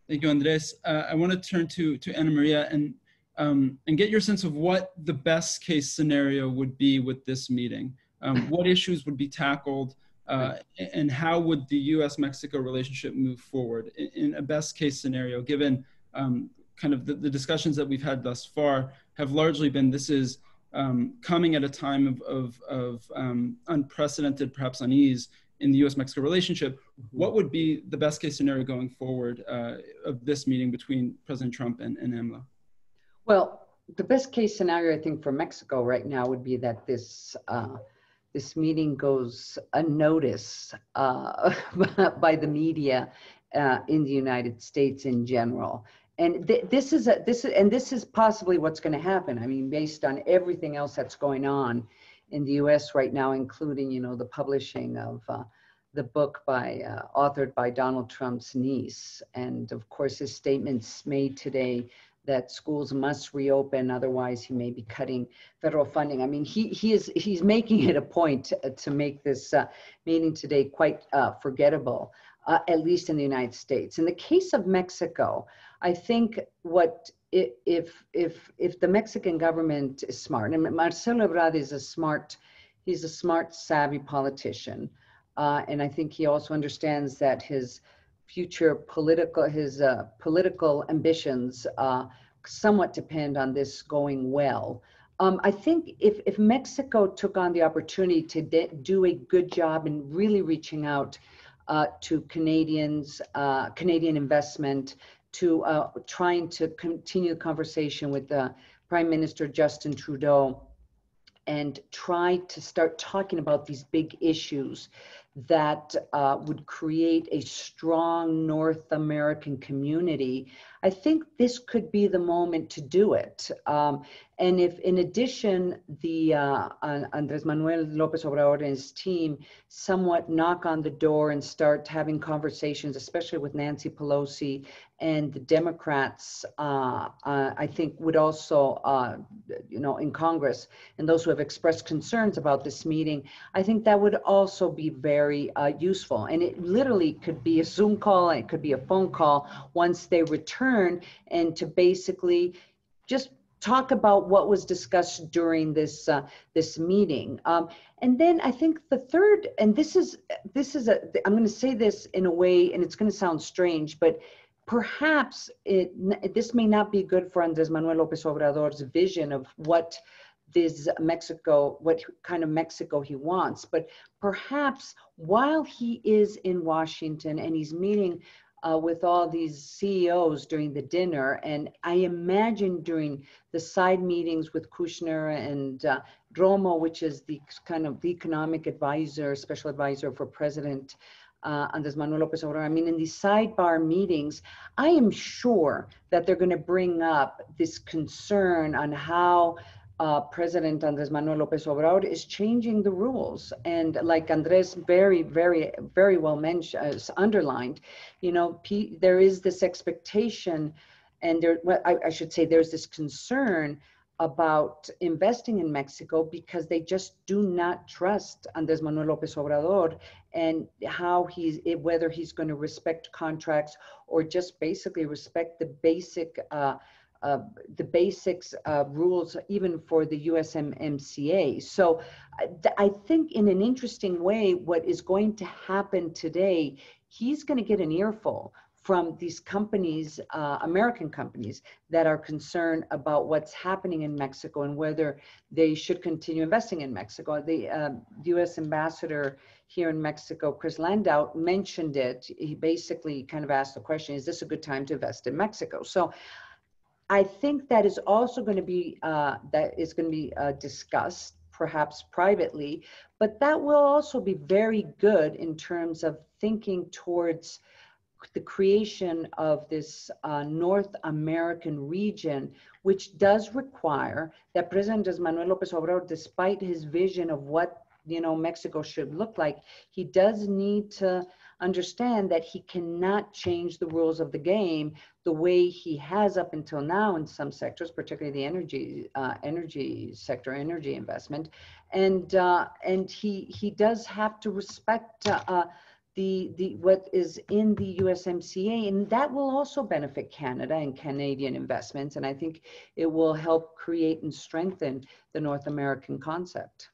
Thank you, Andrés. I want to turn to Ana Maria and get your sense of what the best case scenario would be with this meeting. What issues would be tackled, and how would the U.S.-Mexico relationship move forward in a best case scenario, given kind of the discussions that we've had thus far have largely been this is coming at a time of unprecedented, perhaps unease in the U.S.-Mexico relationship. What would be the best case scenario going forward of this meeting between President Trump and AMLO? Well, the best case scenario, I think, for Mexico right now would be that this meeting goes unnoticed by the media in the United States in general. And this is possibly what's going to happen. I mean, based on everything else that's going on in the U.S. right now, including, you know, the publishing of the book authored by Donald Trump's niece, and of course his statements made today that schools must reopen, otherwise he may be cutting federal funding. I mean, he's making it a point to make this meeting today quite forgettable, at least in the United States. In the case of Mexico, I think if the Mexican government is smart, and Marcelo Ebrard is he's a smart, savvy politician, and I think he also understands that his future political ambitions somewhat depend on this going well. I think if Mexico took on the opportunity to do a good job in really reaching out to Canadians, Canadian investment, to trying to continue the conversation with Prime Minister Justin Trudeau, and try to start talking about these big issues that would create a strong North American community, I think this could be the moment to do it. And if, in addition, the Andrés Manuel López Obrador and his team somewhat knock on the door and start having conversations, especially with Nancy Pelosi and the Democrats, I think would also, you know, in Congress, and those who have expressed concerns about this meeting, I think that would also be very useful. And it literally could be a Zoom call, and it could be a phone call once they return, and to basically just talk about what was discussed during this this meeting. And then I think the third, and this is I'm going to say this in a way, and it's going to sound strange, but perhaps this may not be good for Andrés Manuel López Obrador's vision of what this Mexico, what kind of Mexico he wants. But perhaps while he is in Washington and he's meeting with all these CEOs during the dinner, and I imagine during the side meetings with Kushner and Romo, which is the kind of the economic advisor, special advisor for President Andrés Manuel López Obrador. I mean, in these sidebar meetings, I am sure that they're going to bring up this concern on how President Andrés Manuel López Obrador is changing the rules. And like Andrés very well mentioned, underlined, you know, there is this expectation And there, well, I should say there's this concern about investing in Mexico because they just do not trust Andrés Manuel López Obrador and how whether he's going to respect contracts or just basically respect the basics rules even for the USMCA. So I think in an interesting way, what is going to happen today, he's going to get an earful from these companies, American companies, that are concerned about what's happening in Mexico and whether they should continue investing in Mexico. The U.S. ambassador here in Mexico, Chris Landau, mentioned it. He basically kind of asked the question, is this a good time to invest in Mexico? So I think that is also going to be, discussed, perhaps privately, but that will also be very good in terms of thinking towards the creation of this North American region, which does require that President Andrés Manuel López Obrador, despite his vision of what Mexico should look like, he does need to understand that he cannot change the rules of the game the way he has up until now in some sectors, particularly the energy sector, energy investment, and he does have to respect what is in the USMCA, and that will also benefit Canada and Canadian investments, and I think it will help create and strengthen the North American concept.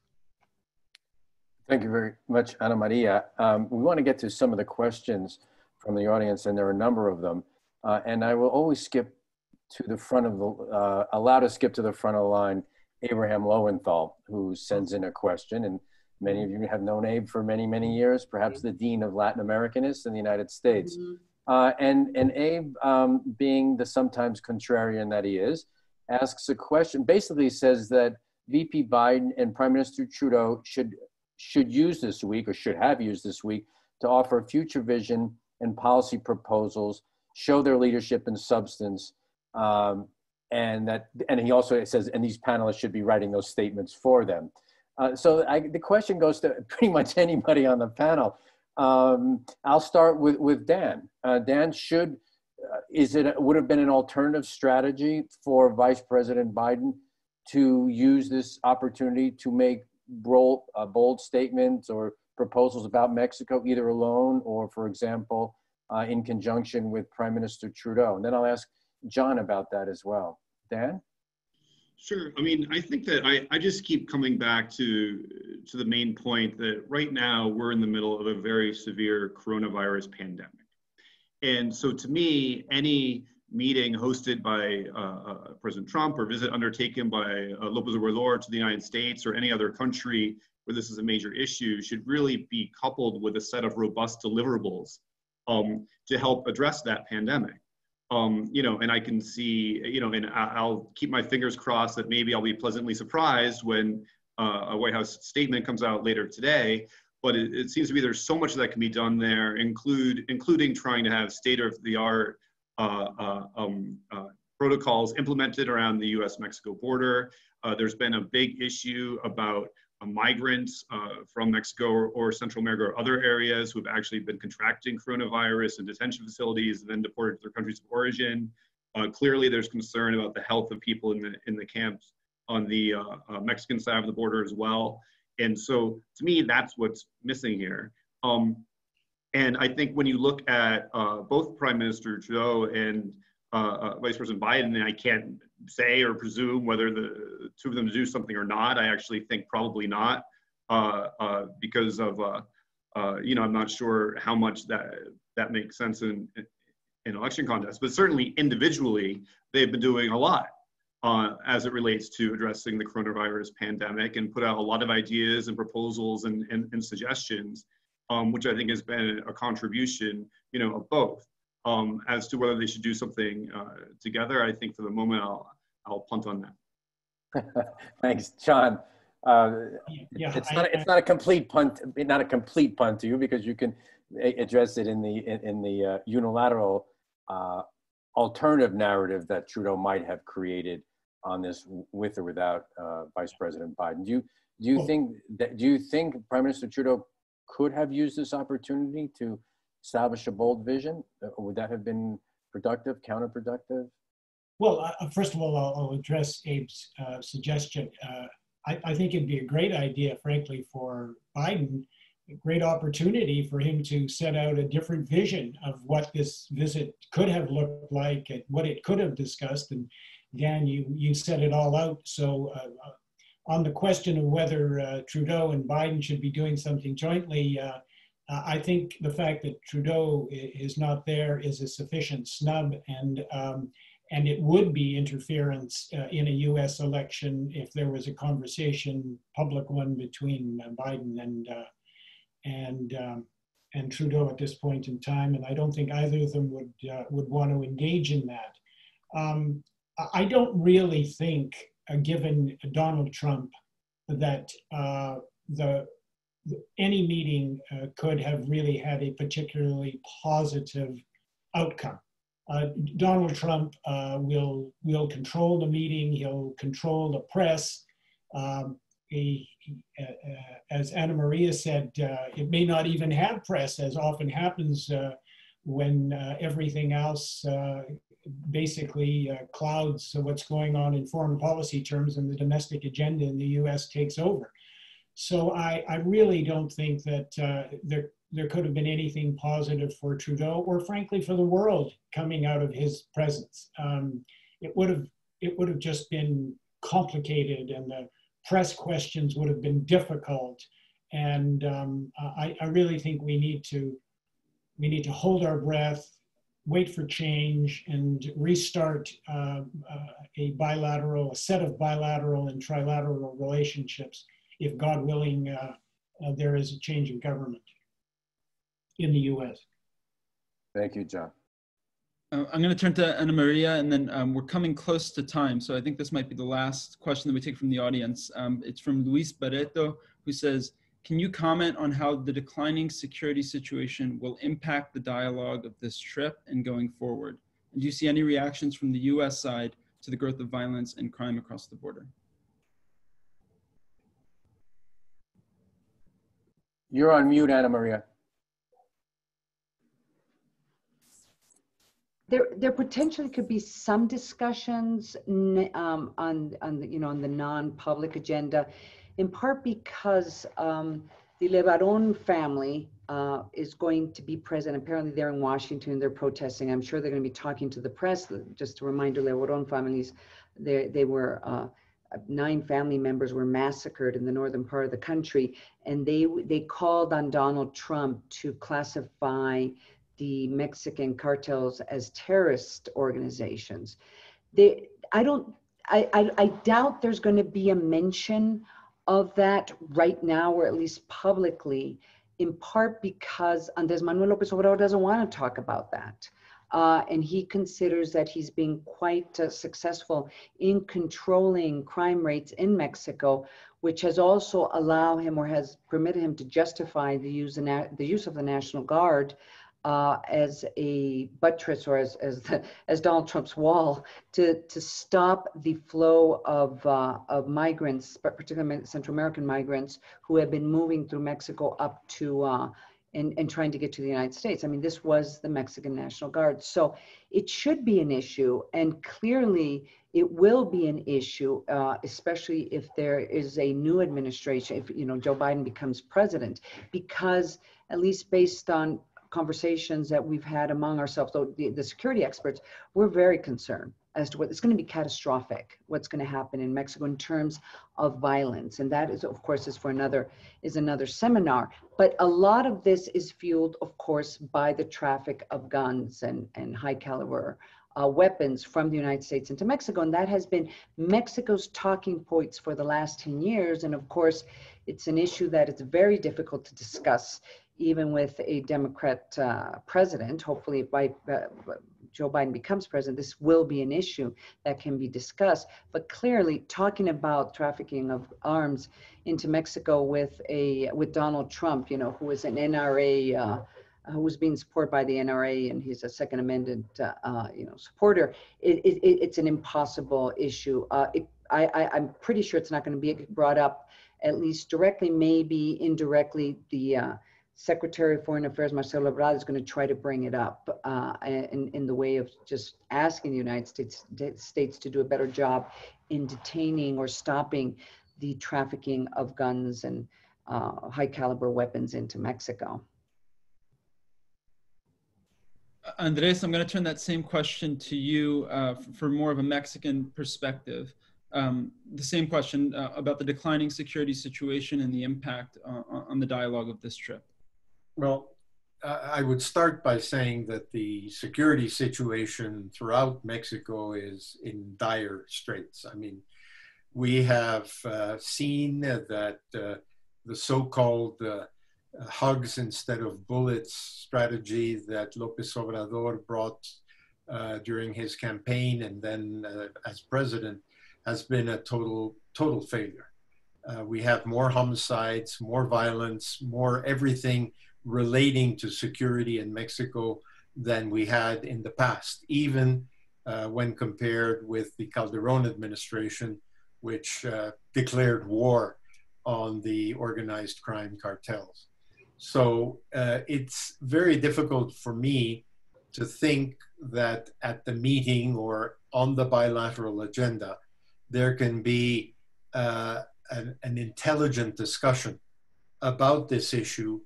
Thank you very much, Ana Maria. We want to get to some of the questions from the audience, and there are a number of them, and I will always skip to the front of the, allow to skip to the front of the line, Abraham Lowenthal, who sends in a question, and many of you have known Abe for many, many years, perhaps the dean of Latin Americanists in the United States. And Abe, being the sometimes contrarian that he is, asks a question, basically says that VP Biden and Prime Minister Trudeau should use this week, or should have used this week, to offer future vision and policy proposals, show their leadership and substance, and he also says, and these panelists should be writing those statements for them. So the question goes to pretty much anybody on the panel. I'll start with Dan. Dan, would have been an alternative strategy for Vice President Biden to use this opportunity to make bold statements or proposals about Mexico, either alone or, for example, in conjunction with Prime Minister Trudeau? And then I'll ask Jon about that as well. Dan? Sure. I mean, I think that I just keep coming back to the main point that right now we're in the middle of a very severe coronavirus pandemic. And so to me, any meeting hosted by President Trump or visit undertaken by López Obrador to the United States or any other country where this is a major issue should really be coupled with a set of robust deliverables to help address that pandemic. And I can see, and I'll keep my fingers crossed that maybe I'll be pleasantly surprised when a White House statement comes out later today. But it seems to me there's so much that can be done there, including trying to have state-of-the-art protocols implemented around the U.S.-Mexico border. There's been a big issue about migrants from Mexico or Central America or other areas who have actually been contracting coronavirus in detention facilities and then deported to their countries of origin. Clearly, there's concern about the health of people in the camps on the Mexican side of the border as well. And so, to me, that's what's missing here. And I think when you look at both Prime Minister Trudeau and Vice President Biden, and I can't say or presume whether the two of them do something or not. I actually think probably not, because of I'm not sure how much that makes sense in election contests. But certainly individually, they've been doing a lot as it relates to addressing the coronavirus pandemic, and put out a lot of ideas and proposals and suggestions, which I think has been a contribution, of both. As to whether they should do something together, I think for the moment I'll punt on that. Thanks, Jon. It's not a complete punt. Not a complete punt to you, because you can address it in the unilateral alternative narrative that Trudeau might have created on this, with or without Vice President Biden. Do you think Prime Minister Trudeau could have used this opportunity to establish a bold vision? Would that have been productive, counterproductive? Well, first of all, I'll address Abe's suggestion. I think it'd be a great idea, frankly, for Biden, a great opportunity for him to set out a different vision of what this visit could have looked like and what it could have discussed. And Dan, you set it all out. So on the question of whether Trudeau and Biden should be doing something jointly, I think the fact that Trudeau is not there is a sufficient snub, and it would be interference in a U.S. election if there was a conversation, public one, between Biden and Trudeau at this point in time. And I don't think either of them would want to engage in that. I don't really think, given Donald Trump, that any meeting could have really had a particularly positive outcome. Donald Trump will control the meeting. He'll control the press. As Anna Maria said, it may not even have press, as often happens when everything else basically clouds what's going on in foreign policy terms, and the domestic agenda in the U.S. takes over. So I really don't think that there could have been anything positive for Trudeau, or frankly for the world, coming out of his presence. It would have just been complicated, and the press questions would have been difficult. And I really think we need to hold our breath, wait for change, and restart a set of bilateral and trilateral relationships, if God willing, there is a change of government in the U.S. Thank you, John. I'm going to turn to Ana Maria, and then we're coming close to time. So I think this might be the last question that we take from the audience. It's from Luis Barreto, who says, can you comment on how the declining security situation will impact the dialogue of this trip and going forward? And do you see any reactions from the U.S. side to the growth of violence and crime across the border? You're on mute, Ana Maria. There potentially could be some discussions on the non-public agenda, in part because the Lebaron family is going to be present. Apparently they're in Washington, they're protesting. I'm sure they're going to be talking to the press. Just a reminder, Lebaron families, they were 9 family members were massacred in the northern part of the country, and they called on Donald Trump to classify the Mexican cartels as terrorist organizations. I doubt there's going to be a mention of that right now, or at least publicly, in part because Andrés Manuel López Obrador doesn't want to talk about that. And he considers that he's been quite successful in controlling crime rates in Mexico, which has also allowed him, or has permitted him, to justify the use of the National Guard as a buttress, or as Donald Trump's wall, to stop the flow of migrants, but particularly Central American migrants, who have been moving through Mexico up to and trying to get to the United States. I mean, this was the Mexican National Guard. So it should be an issue, and clearly it will be an issue, especially if there is a new administration, if Joe Biden becomes president, because at least based on conversations that we've had among ourselves, so the security experts, we're very concerned as to what it's going to be catastrophic, what's going to happen in Mexico in terms of violence. And that is, of course, is another seminar. But a lot of this is fueled, of course, by the traffic of guns and high caliber weapons from the United States into Mexico. And that has been Mexico's talking points for the last 10 years. And of course, it's an issue that it's very difficult to discuss, even with a Democrat president. Hopefully, if Joe Biden becomes president, this will be an issue that can be discussed. But clearly, talking about trafficking of arms into Mexico with Donald Trump, who is an NRA, who was being supported by the NRA, and he's a Second Amendment, supporter, it's an impossible issue. I'm pretty sure it's not going to be brought up, at least directly, maybe indirectly. Secretary of Foreign Affairs Marcelo Ebrard is going to try to bring it up in the way of just asking the United States to do a better job in detaining or stopping the trafficking of guns and high caliber weapons into Mexico. Andrés, I'm going to turn that same question to you for more of a Mexican perspective. The same question about the declining security situation and the impact on the dialogue of this trip. Well, I would start by saying that the security situation throughout Mexico is in dire straits. I mean, we have seen that the so-called hugs instead of bullets strategy that López Obrador brought during his campaign and then as president has been a total failure. We have more homicides, more violence, more everything relating to security in Mexico than we had in the past, even when compared with the Calderón administration, which declared war on the organized crime cartels. So it's very difficult for me to think that at the meeting or on the bilateral agenda, there can be an intelligent discussion about this issue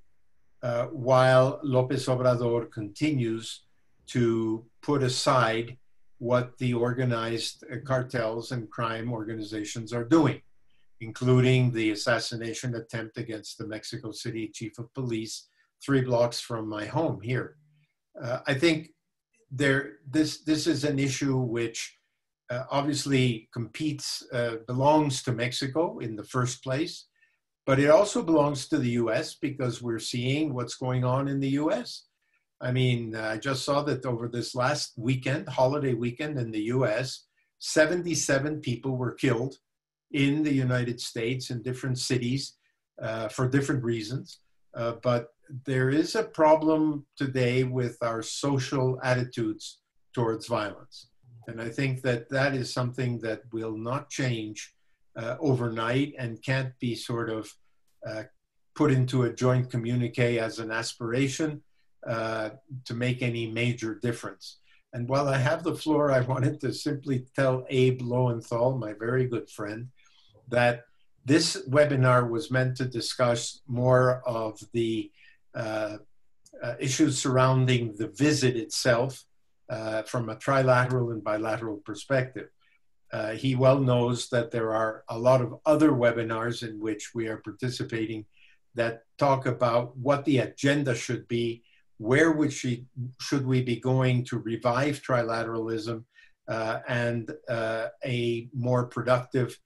while López Obrador continues to put aside what the organized cartels and crime organizations are doing, including the assassination attempt against the Mexico City chief of police 3 blocks from my home here. I think this is an issue which obviously belongs to Mexico in the first place, but it also belongs to the US because we're seeing what's going on in the US. I mean, I just saw that over this last weekend, holiday weekend in the US, 77 people were killed in the United States in different cities for different reasons. But there is a problem today with our social attitudes towards violence. And I think that that is something that will not change overnight and can't be sort of put into a joint communique as an aspiration to make any major difference. And while I have the floor, I wanted to simply tell Abe Lowenthal, my very good friend, that this webinar was meant to discuss more of the issues surrounding the visit itself from a trilateral and bilateral perspective. He well knows that there are a lot of other webinars in which we are participating that talk about what the agenda should be, where should we be going to revive trilateralism and a more productive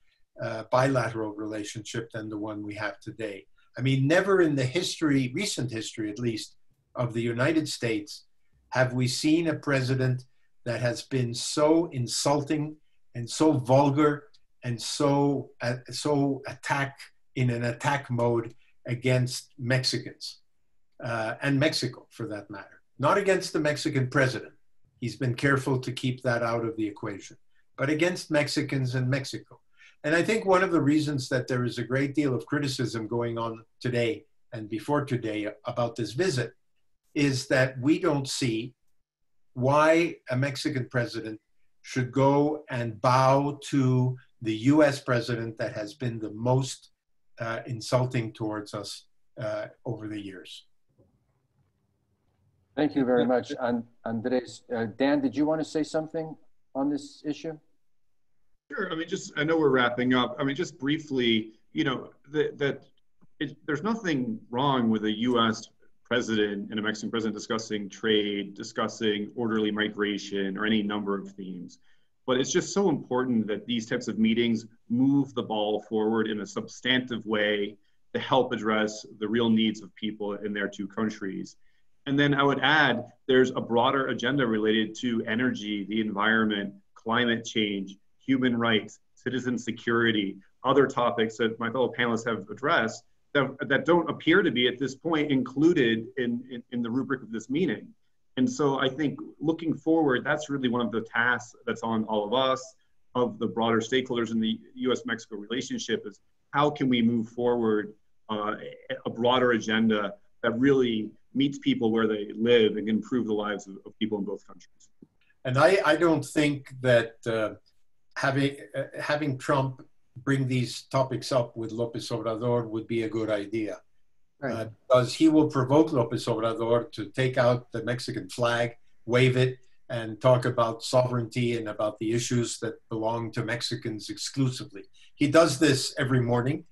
bilateral relationship than the one we have today. I mean, never in the history, recent history at least, of the United States have we seen a president that has been so insulting and so vulgar and so in an attack mode against Mexicans and Mexico for that matter. Not against the Mexican president. He's been careful to keep that out of the equation, but against Mexicans and Mexico. And I think one of the reasons that there is a great deal of criticism going on today and before today about this visit is that we don't see why a Mexican president should go and bow to the US president that has been the most insulting towards us over the years. Thank you very much, Andrés. Dan, did you want to say something on this issue? Sure. I mean, I know we're wrapping up. I mean, just briefly, you know, there's nothing wrong with a U.S. president and a Mexican president discussing trade, discussing orderly migration, or any number of themes. But it's just so important that these types of meetings move the ball forward in a substantive way to help address the real needs of people in their two countries. And then I would add, there's a broader agenda related to energy, the environment, climate change, human rights, citizen security, other topics that my fellow panelists have addressed that don't appear to be at this point included in the rubric of this meeting. And so I think looking forward, that's really one of the tasks that's on all of us, of the broader stakeholders in the US-Mexico relationship, is how can we move forward a broader agenda that really meets people where they live and can improve the lives of people in both countries. And I don't think that having Trump bring these topics up with López Obrador would be a good idea. Right. Because he will provoke López Obrador to take out the Mexican flag, wave it, and talk about sovereignty and about the issues that belong to Mexicans exclusively. He does this every morning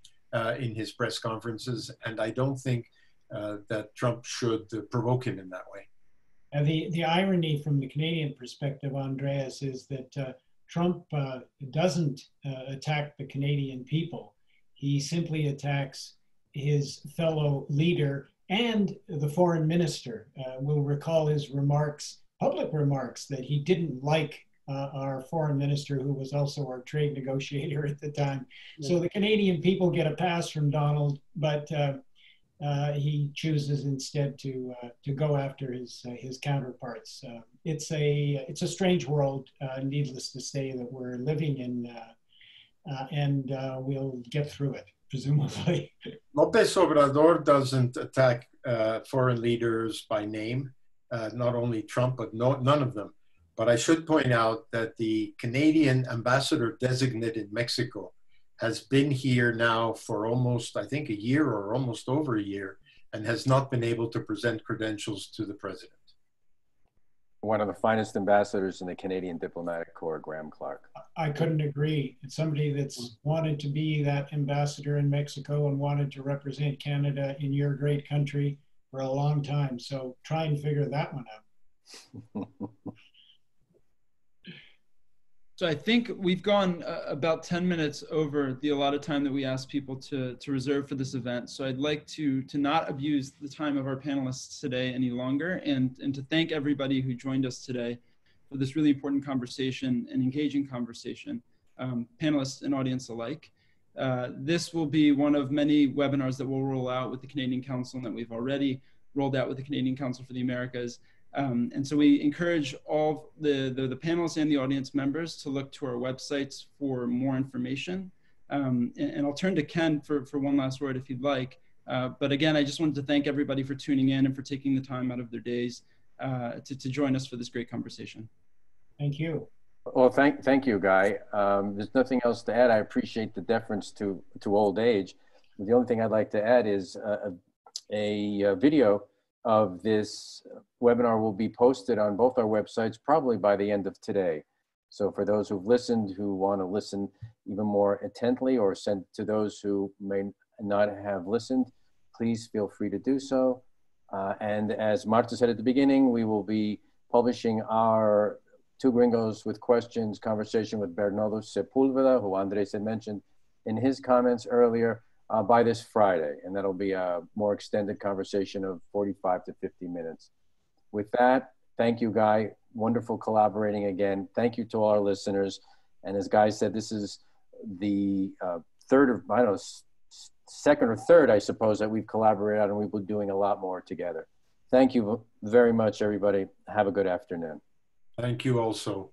in his press conferences, and I don't think that Trump should provoke him in that way. The irony from the Canadian perspective, Andreas, is that Trump doesn't attack the Canadian people. He simply attacks his fellow leader and the foreign minister. We'll recall his remarks, public remarks, that he didn't like our foreign minister, who was also our trade negotiator at the time. So the Canadian people get a pass from Donald, but he chooses instead to go after his counterparts. It's a strange world, needless to say, that we're living in, and we'll get through it, presumably. López Obrador doesn't attack foreign leaders by name, not only Trump, but none of them. But I should point out that the Canadian ambassador designate in Mexico has been here now for almost, I think, a year or almost over a year, and has not been able to present credentials to the president. One of the finest ambassadors in the Canadian diplomatic corps, Graham Clark. I couldn't agree. It's somebody that's wanted to be that ambassador in Mexico and wanted to represent Canada in your great country for a long time. So try and figure that one out. So I think we've gone about 10 minutes over the allotted time that we asked people to reserve for this event. So I'd like to not abuse the time of our panelists today any longer, and to thank everybody who joined us today for this really important conversation and engaging conversation, panelists and audience alike. This will be one of many webinars that we'll roll out with the Canadian Council, and that we've already rolled out with the Canadian Council for the Americas. And so we encourage all the panelists and the audience members to look to our websites for more information. And I'll turn to Ken for one last word if you'd like. But again, I just wanted to thank everybody for tuning in and for taking the time out of their days to join us for this great conversation. Thank you. Well, thank you, Guy. There's nothing else to add. I appreciate the deference to old age. The only thing I'd like to add is a video of this webinar will be posted on both our websites probably by the end of today. So for those who've listened, who want to listen even more intently, or send to those who may not have listened, please feel free to do so. And as Marta said at the beginning, we will be publishing our Two Gringos with Questions conversation with Bernardo Sepúlveda, who Andrés had mentioned in his comments earlier, by this Friday, and that'll be a more extended conversation of 45 to 50 minutes. With that, thank you, Guy. Wonderful collaborating again. Thank you to all our listeners. And as Guy said, this is the third, or I don't know, second or third, I suppose, that we've collaborated on, and we'll be doing a lot more together. Thank you very much, everybody. Have a good afternoon. Thank you also.